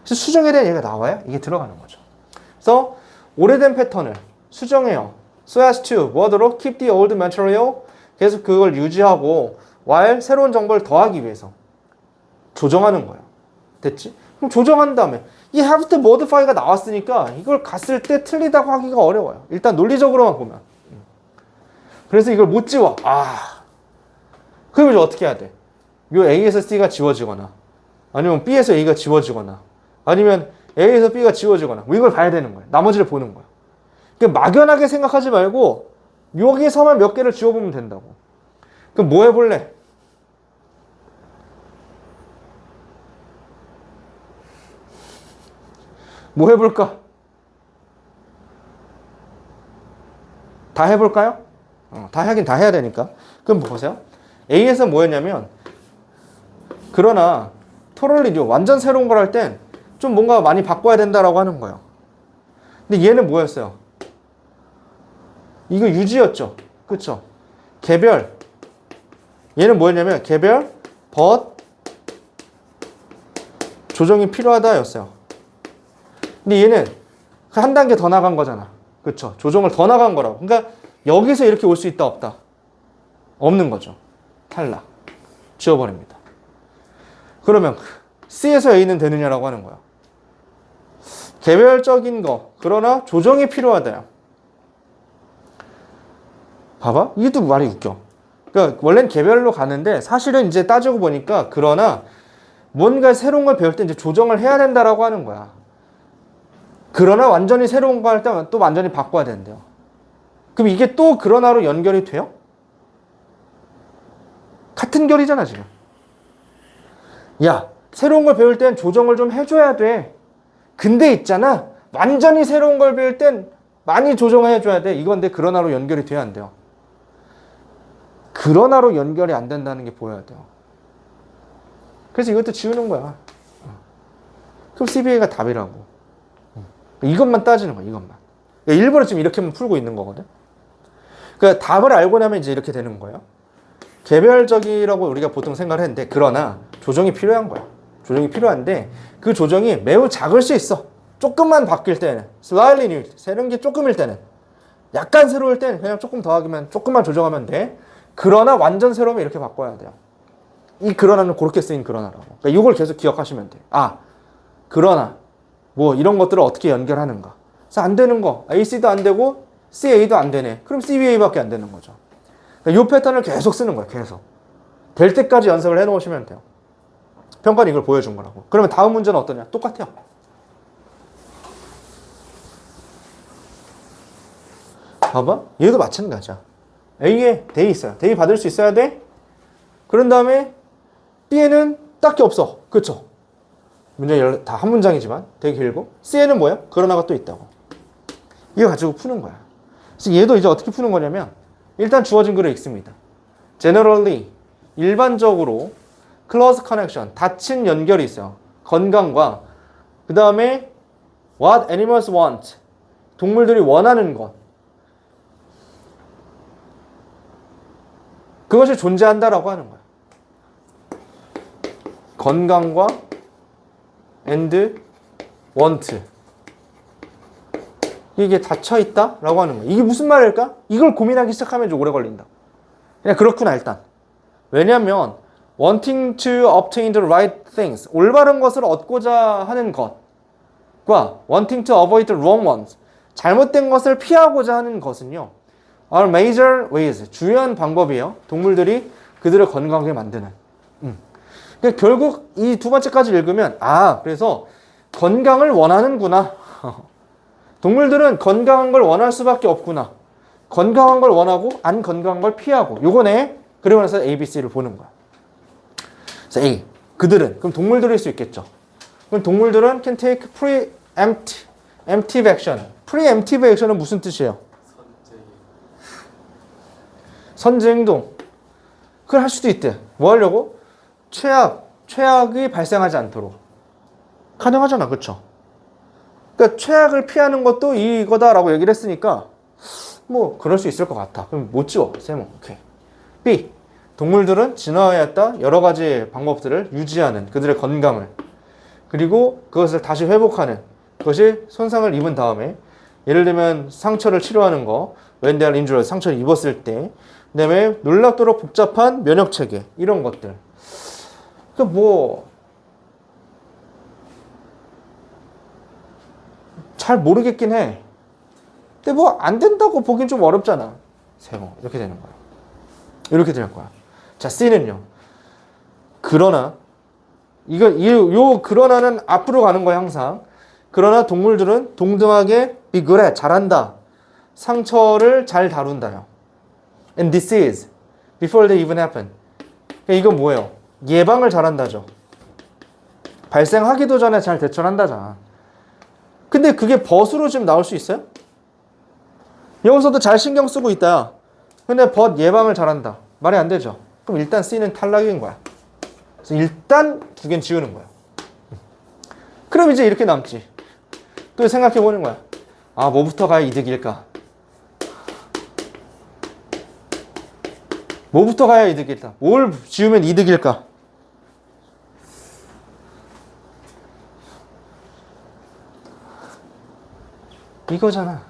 그래서 수정에 대한 얘기가 나와요. 이게 들어가는 거죠. 그래서 오래된 패턴을 수정해요. So as to 뭐하도록 keep the old material 계속 그걸 유지하고 while 새로운 정보를 더하기 위해서 조정하는 거예요. 됐지? 그럼 조정한 다음에 이 have to modify가 나왔으니까 이걸 갔을 때 틀리다고 하기가 어려워요. 일단 논리적으로만 보면. 그래서 이걸 못 지워. 그럼 이제 어떻게 해야 돼? 요 A에서 C가 지워지거나 아니면 B에서 A가 지워지거나 아니면 A에서 B가 지워지거나 뭐 이걸 봐야 되는 거예요. 나머지를 보는 거예요. 그러니까 막연하게 생각하지 말고 여기서만 몇 개를 지워보면 된다고. 그럼 뭐 해볼래? 뭐 해볼까? 다 해볼까요? 다 하긴 다 해야 되니까. 그럼 보세요. A에서 뭐였냐면 그러나 토럴리죠. 완전 새로운 걸 할 땐 좀 뭔가 많이 바꿔야 된다라고 하는 거예요. 근데 얘는 뭐였어요? 이거 유지였죠. 그쵸? 개별. 얘는 뭐였냐면 개별, but 조정이 필요하다 였어요. 근데 얘는 한 단계 더 나간 거잖아. 그쵸? 조정을 더 나간 거라고. 그러니까 여기서 이렇게 올 수 있다 없다? 없는 거죠. 탈락. 지워버립니다. 그러면 C에서 A는 되느냐라고 하는 거야. 개별적인 거 그러나 조정이 필요하다요. 봐봐. 이것도 말이 웃겨. 그러니까 원래는 개별로 가는데 사실은 이제 따지고 보니까 그러나 뭔가 새로운 걸 배울 때 이제 조정을 해야 된다라고 하는 거야. 그러나 완전히 새로운 거 할 때는 또 완전히 바꿔야 된대요. 그럼 이게 또 그러나로 연결이 돼요? 같은 결이잖아 지금. 야, 새로운 걸 배울 땐 조정을 좀 해줘야 돼. 근데 있잖아, 완전히 새로운 걸 배울 땐 많이 조정해줘야 돼. 이건 근데 그러나로 연결이 돼야 안 돼요. 그러나로 연결이 안 된다는 게 보여야 돼요. 그래서 이것도 지우는 거야. 그럼 CBA가 답이라고. 이것만 따지는 거야, 이것만. 일부러 지금 이렇게만 풀고 있는 거거든. 그러니까 답을 알고 나면 이제 이렇게 되는 거예요. 개별적이라고 우리가 보통 생각을 했는데, 그러나 조정이 필요한 거야. 조정이 필요한데, 그 조정이 매우 작을 수 있어. 조금만 바뀔 때는, slightly new, 새로운 게 조금일 때는, 약간 새로울 때는 그냥 조금 더하기만, 조금만 조정하면 돼. 그러나 완전 새로우면 이렇게 바꿔야 돼요. 이 그러나는 그렇게 쓰인 그러나라고. 그러니까 이걸 계속 기억하시면 돼. 그러나 뭐 이런 것들을 어떻게 연결하는가. 그래서 안 되는 거, AC도 안 되고 CA도 안 되네. 그럼 CBA밖에 안 되는 거죠. 그러니까 이 패턴을 계속 쓰는 거예요. 계속. 될 때까지 연습을 해놓으시면 돼요. 평가는 이걸 보여준 거라고. 그러면 다음 문제는 어떠냐? 똑같아요. 봐봐. 얘도 마찬가지야. A에 대이 있어요. 대이 받을 수 있어야 돼. 그런 다음에 B에는 딱히 없어. 그렇죠? 문제 다 한 문장이지만 되게 길고, C에는 뭐야? 그러나가 또 있다고. 이거 가지고 푸는 거야. 그래서 얘도 이제 어떻게 푸는 거냐면, 일단 주어진 글을 읽습니다. Generally, 일반적으로 close connection, 닫힌 연결이 있어요. 건강과 그 다음에 what animals want, 동물들이 원하는 것, 그것이 존재한다라고 하는 거야. 건강과 and want. 이게 닫혀있다? 라고 하는 거예요. 이게 무슨 말일까? 이걸 고민하기 시작하면 좀 오래 걸린다. 그냥 그렇구나 일단. 왜냐면 wanting to obtain the right things, 올바른 것을 얻고자 하는 것과 wanting to avoid the wrong ones, 잘못된 것을 피하고자 하는 것은요, are major ways, 주요한 방법이에요. 동물들이 그들을 건강하게 만드는. 그러니까 결국 이 두 번째까지 읽으면 그래서 건강을 원하는구나. 동물들은 건강한 걸 원할 수밖에 없구나. 건강한 걸 원하고 안 건강한 걸 피하고. 요거네. 그러고 나서 A, B, C를 보는 거야. 그래서 A. 그들은. 그럼 동물들일 수 있겠죠. 그럼 동물들은 can take preemptive action. preemptive action은 무슨 뜻이에요? 선제 행동. 그걸 할 수도 있대. 뭐 하려고? 최악이 발생하지 않도록. 가능하잖아. 그쵸? 그러니까 최악을 피하는 것도 이거다라고 얘기를 했으니까 뭐 그럴 수 있을 것 같아. 그럼 못 지워. 세모. 오케이. B. 동물들은 진화해왔다 여러 가지 방법들을 유지하는 그들의 건강을, 그리고 그것을 다시 회복하는, 그것이 손상을 입은 다음에, 예를 들면 상처를 치료하는 거, when they are injured, 상처를 입었을 때, 그 다음에 놀랍도록 복잡한 면역체계, 이런 것들. 그러니까 뭐 잘 모르겠긴 해. 근데 뭐 안 된다고 보긴 좀 어렵잖아. 세모. 이렇게 되는 거야. 이렇게 될 거야. 자, C는요. 그러나 요 그러나는 앞으로 가는 거야 항상. 그러나 동물들은 동등하게 be good at, 잘한다. 상처를 잘 다룬다요. And disease before they even happen. 그러니까 이건 뭐예요? 예방을 잘한다죠. 발생하기도 전에 잘 대처를 한다잖아. 근데 그게 벗으로 지금 나올 수 있어요? 여기서도 잘 신경 쓰고 있다. 근데 벗 예방을 잘한다. 말이 안 되죠. 그럼 일단 C는 탈락인 거야. 그래서 일단 두 개는 지우는 거야. 그럼 이제 이렇게 남지. 또 생각해 보는 거야. 뭐부터 가야 이득일까? 뭐부터 가야 이득일까? 뭘 지우면 이득일까? 이거잖아.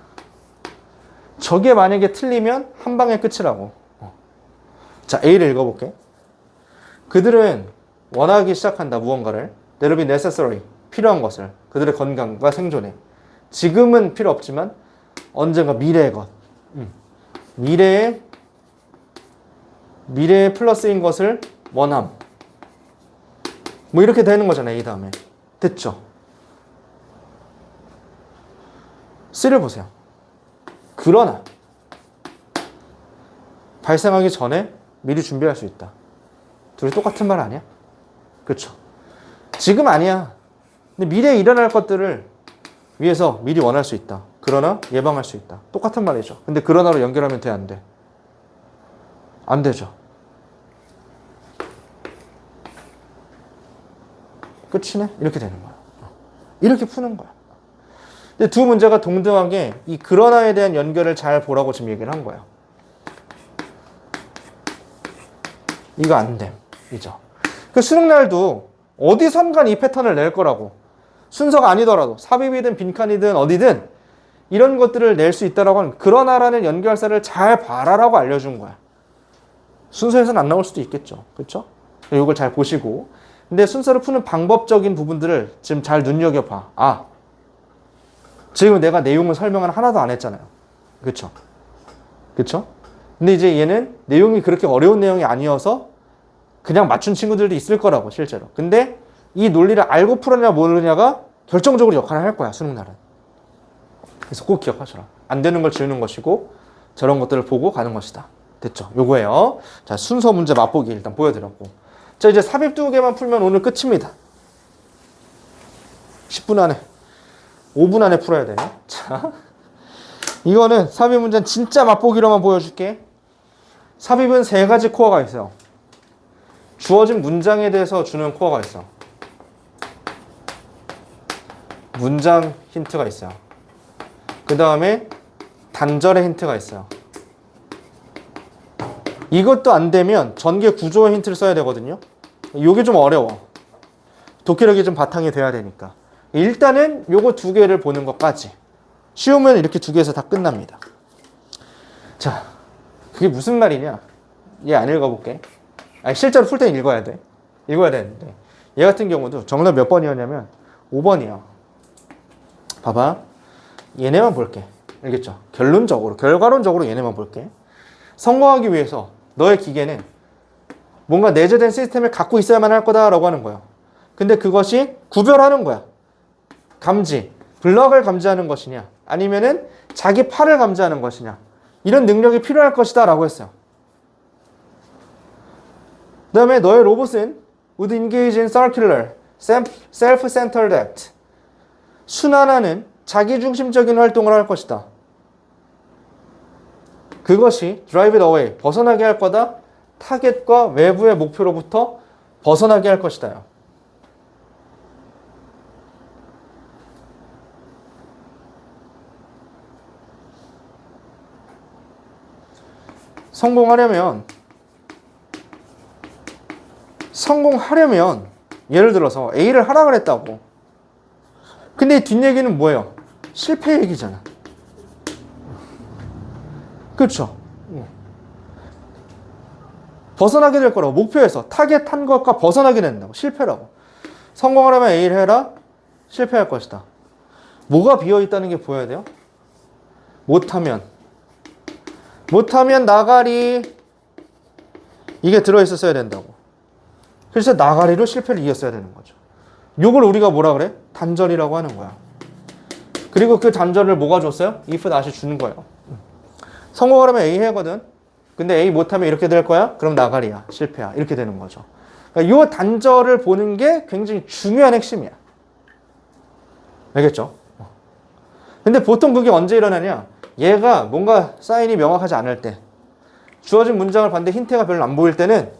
저게 만약에 틀리면 한 방에 끝이라고. 자, A를 읽어볼게. 그들은 원하기 시작한다. 무언가를. That'll be necessary. 필요한 것을. 그들의 건강과 생존에. 지금은 필요 없지만 언젠가 미래의 것. 미래에 플러스인 것을 원함. 뭐 이렇게 되는 거잖아. A 다음에. 됐죠? C를 보세요. 그러나 발생하기 전에 미리 준비할 수 있다. 둘이 똑같은 말 아니야? 그렇죠? 지금 아니야. 근데 미래에 일어날 것들을 위해서 미리 원할 수 있다. 그러나 예방할 수 있다. 똑같은 말이죠. 근데 그러나로 연결하면 돼, 안 돼? 안 되죠. 끝이네? 이렇게 되는 거야. 이렇게 푸는 거야. 근데 두 문제가 동등하게 이 그러나에 대한 연결을 잘 보라고 지금 얘기를 한 거예요. 이거 안 됨. 이죠. 그 수능날도 어디선간 이 패턴을 낼 거라고. 순서가 아니더라도 삽입이든 빈칸이든 어디든 이런 것들을 낼 수 있다라고 하는, 그러나라는 연결사를 잘 봐라라고 알려준 거야. 순서에서는 안 나올 수도 있겠죠. 그렇죠? 이걸 잘 보시고. 근데 순서를 푸는 방법적인 부분들을 지금 잘 눈여겨봐. 지금 내가 내용을 설명을 하나도 안 했잖아요. 그쵸? 그쵸? 근데 이제 얘는 내용이 그렇게 어려운 내용이 아니어서 그냥 맞춘 친구들도 있을 거라고, 실제로. 근데 이 논리를 알고 풀었냐 모르냐가 결정적으로 역할을 할 거야, 수능날은. 그래서 꼭 기억하셔라. 안 되는 걸 지우는 것이고 저런 것들을 보고 가는 것이다. 됐죠? 요거예요. 자, 순서 문제 맛보기 일단 보여드렸고. 자, 이제 삽입 2개만 풀면 오늘 끝입니다. 10분 안에. 5분 안에 풀어야 되네. 자, 이거는 삽입 문제는 진짜 맛보기로만 보여줄게. 삽입은 3가지 코어가 있어요. 주어진 문장에 대해서 주는 코어가 있어. 문장 힌트가 있어요. 그 다음에 단절의 힌트가 있어요. 이것도 안 되면 전개 구조의 힌트를 써야 되거든요. 이게 좀 어려워. 독해력이 좀 바탕이 돼야 되니까. 일단은 요거 두 개를 보는 것까지. 쉬우면 이렇게 두 개에서 다 끝납니다. 자, 그게 무슨 말이냐? 얘 안 읽어볼게. 아니, 실제로 풀 때는 읽어야 돼. 읽어야 되는데. 얘 같은 경우도 정답 몇 번이었냐면 5번이야. 봐봐. 얘네만 볼게. 알겠죠? 결과론적으로 얘네만 볼게. 성공하기 위해서 너의 기계는 뭔가 내재된 시스템을 갖고 있어야만 할 거다라고 하는 거야. 근데 그것이 구별하는 거야. 감지, 블럭을 감지하는 것이냐, 아니면은 자기 팔을 감지하는 것이냐, 이런 능력이 필요할 것이다 라고 했어요. 그 다음에 너의 로봇은 would engage in circular, self-centered act. 순환하는 자기중심적인 활동을 할 것이다. 그것이 drive it away, 벗어나게 할 거다. 타겟과 외부의 목표로부터 벗어나게 할 것이다요. 성공하려면 예를 들어서 A를 하라 그랬다고. 근데 이 뒷얘기는 뭐예요? 실패 얘기잖아. 그렇죠? 벗어나게 될 거라고. 목표에서 타겟한 것과 벗어나게 된다고. 실패라고. 성공하려면 A를 해라. 실패할 것이다. 뭐가 비어있다는 게 보여야 돼요? 못하면 나가리. 이게 들어있었어야 된다고. 그래서 나가리로 실패를 이겼어야 되는 거죠. 요걸 우리가 뭐라 그래? 단절이라고 하는 거야. 그리고 그 단절을 뭐가 줬어요? if 다시 주는 거예요. 성공하려면 A 해거든. 근데 A 못하면 이렇게 될 거야? 그럼 나가리야. 실패야. 이렇게 되는 거죠. 그러니까 요 단절을 보는 게 굉장히 중요한 핵심이야. 알겠죠? 근데 보통 그게 언제 일어나냐? 얘가 뭔가 사인이 명확하지 않을 때, 주어진 문장을 봤는데 힌트가 별로 안 보일 때는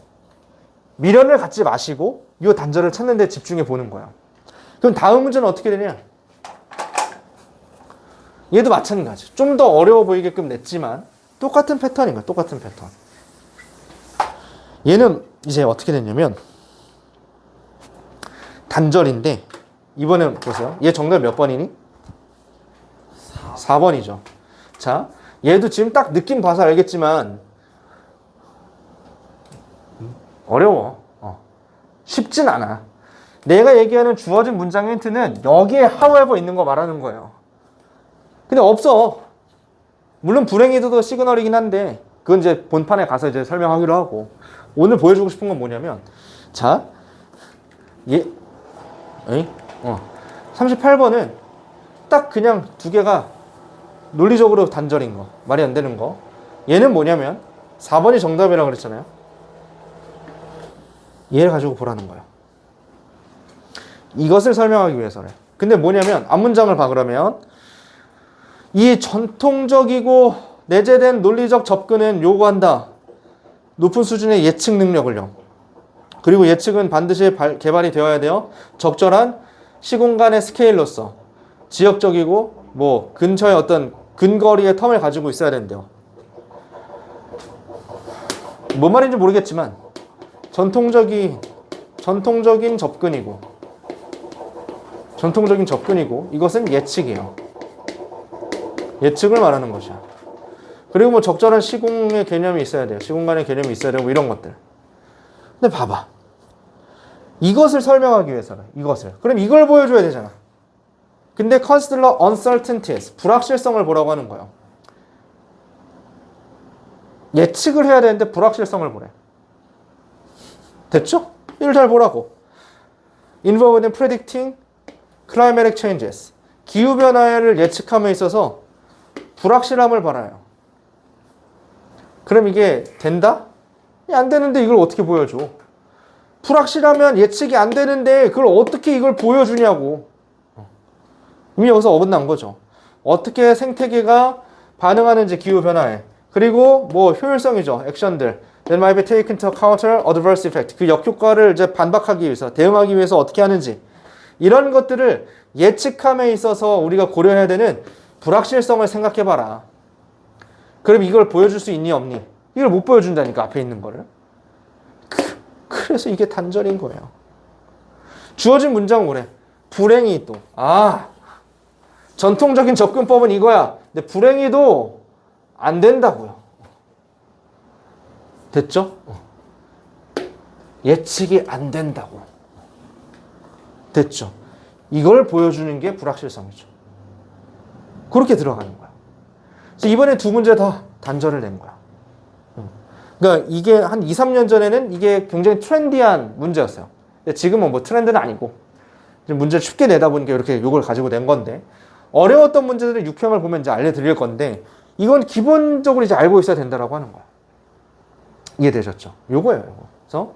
미련을 갖지 마시고 이 단절을 찾는 데 집중해 보는 거야. 그럼 다음 문제는 어떻게 되냐? 얘도 마찬가지. 좀 더 어려워 보이게끔 냈지만 똑같은 패턴인 거야. 똑같은 패턴. 얘는 이제 어떻게 됐냐면 단절인데, 이번에 보세요. 얘 정답 몇 번이니? 4번이죠. 자, 얘도 지금 딱 느낌 봐서 알겠지만 어려워. 쉽진 않아. 내가 얘기하는 주어진 문장 힌트는 여기에 however 있는 거 말하는 거예요. 근데 없어. 물론 불행히도 시그널이긴 한데 그건 이제 본판에 가서 이제 설명하기로 하고, 오늘 보여주고 싶은 건 뭐냐면, 자, 38번은 딱 그냥 두 개가 논리적으로 단절인 거, 말이 안 되는 거. 얘는 뭐냐면 4번이 정답이라고 그랬잖아요. 얘를 가지고 보라는 거예요. 이것을 설명하기 위해서래. 근데 뭐냐면 앞문장을 봐. 그러면 이 전통적이고 내재된 논리적 접근은 요구한다. 높은 수준의 예측 능력을요. 그리고 예측은 반드시 개발이 되어야 돼요. 적절한 시공간의 스케일로서 지역적이고 뭐 근처의 어떤 근거리의 텀을 가지고 있어야 된대요. 뭔 말인지 모르겠지만 전통적인 접근이고 이것은 예측이에요. 예측을 말하는 것이야. 그리고 뭐 적절한 시공의 개념이 있어야 돼요. 시공간의 개념이 있어야 되고 이런 것들. 근데 봐봐. 이것을 설명하기 위해서는 이것을. 그럼 이걸 보여줘야 되잖아. 근데 consider uncertainties, 불확실성을 보라고 하는 거예요. 예측을 해야 되는데 불확실성을 보래. 됐죠? 이걸 잘 보라고. Involved in predicting climatic changes. 기후변화를 예측함에 있어서 불확실함을 바라요. 그럼 이게 된다? 안 되는데 이걸 어떻게 보여줘? 불확실하면 예측이 안 되는데 그걸 어떻게 이걸 보여주냐고. 이미 여기서 어긋난 거죠. 어떻게 생태계가 반응하는지 기후변화에. 그리고 뭐 효율성이죠. 액션들. That might be taken to counter adverse effect. 그 역효과를 이제 반박하기 위해서, 대응하기 위해서 어떻게 하는지. 이런 것들을 예측함에 있어서 우리가 고려해야 되는 불확실성을 생각해봐라. 그럼 이걸 보여줄 수 있니 없니? 이걸 못 보여준다니까, 앞에 있는 거를. 그래서 이게 단절인 거예요. 주어진 문장은 뭐래? 불행히도. 전통적인 접근법은 이거야. 근데 불행히도 안 된다고요. 됐죠? 예측이 안 된다고. 됐죠? 이걸 보여주는 게 불확실성이죠. 그렇게 들어가는 거야. 그래서 이번에 두 문제 다 단절을 낸 거야. 그러니까 이게 한 2, 3년 전에는 이게 굉장히 트렌디한 문제였어요. 근데 지금은 뭐 트렌드는 아니고 문제를 쉽게 내다 보니까 이렇게 이걸 가지고 낸 건데, 어려웠던 문제들은 육형을 보면 이제 알려드릴 건데, 이건 기본적으로 이제 알고 있어야 된다라고 하는 거야. 이해되셨죠? 요거예요, 요거. 그래서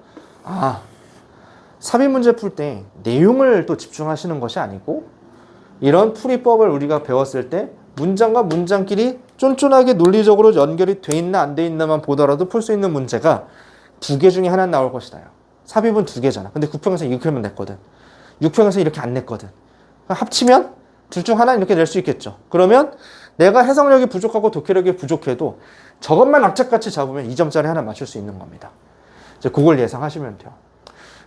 삽입 문제 풀 때 내용을 또 집중하시는 것이 아니고, 이런 풀이법을 우리가 배웠을 때 문장과 문장끼리 쫀쫀하게 논리적으로 연결이 돼 있나 안 돼 있나만 보더라도 풀 수 있는 문제가 두 개 중에 하나 나올 것이다. 삽입은 두 개잖아. 근데 9평에서 이렇게 하면 냈거든. 6평에서 이렇게 안 냈거든. 합치면 둘 중 하나 이렇게 낼 수 있겠죠. 그러면 내가 해석력이 부족하고 독해력이 부족해도 저것만 악착같이 잡으면 2점짜리 하나 맞출 수 있는 겁니다. 이제 그걸 예상하시면 돼요.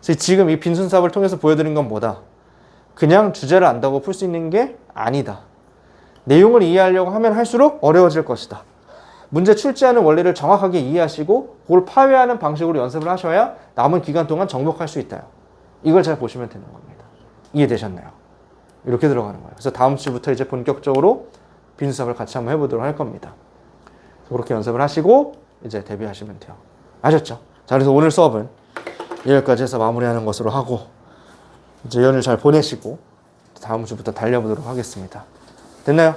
그래서 지금 이 빈순삽을 통해서 보여드린 건 뭐다? 그냥 주제를 안다고 풀 수 있는 게 아니다. 내용을 이해하려고 하면 할수록 어려워질 것이다. 문제 출제하는 원리를 정확하게 이해하시고 그걸 파괴하는 방식으로 연습을 하셔야 남은 기간 동안 정복할 수 있다. 이걸 잘 보시면 되는 겁니다. 이해되셨나요? 이렇게 들어가는 거예요. 그래서 다음 주부터 이제 본격적으로 빈수삽을 같이 한번 해보도록 할 겁니다. 그렇게 연습을 하시고 이제 대비하시면 돼요. 아셨죠? 자, 그래서 오늘 수업은 여기까지 해서 마무리하는 것으로 하고, 이제 연휴 잘 보내시고 다음 주부터 달려보도록 하겠습니다. 됐나요?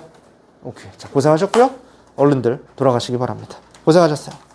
오케이. 자, 고생하셨고요. 얼른들 돌아가시기 바랍니다. 고생하셨어요.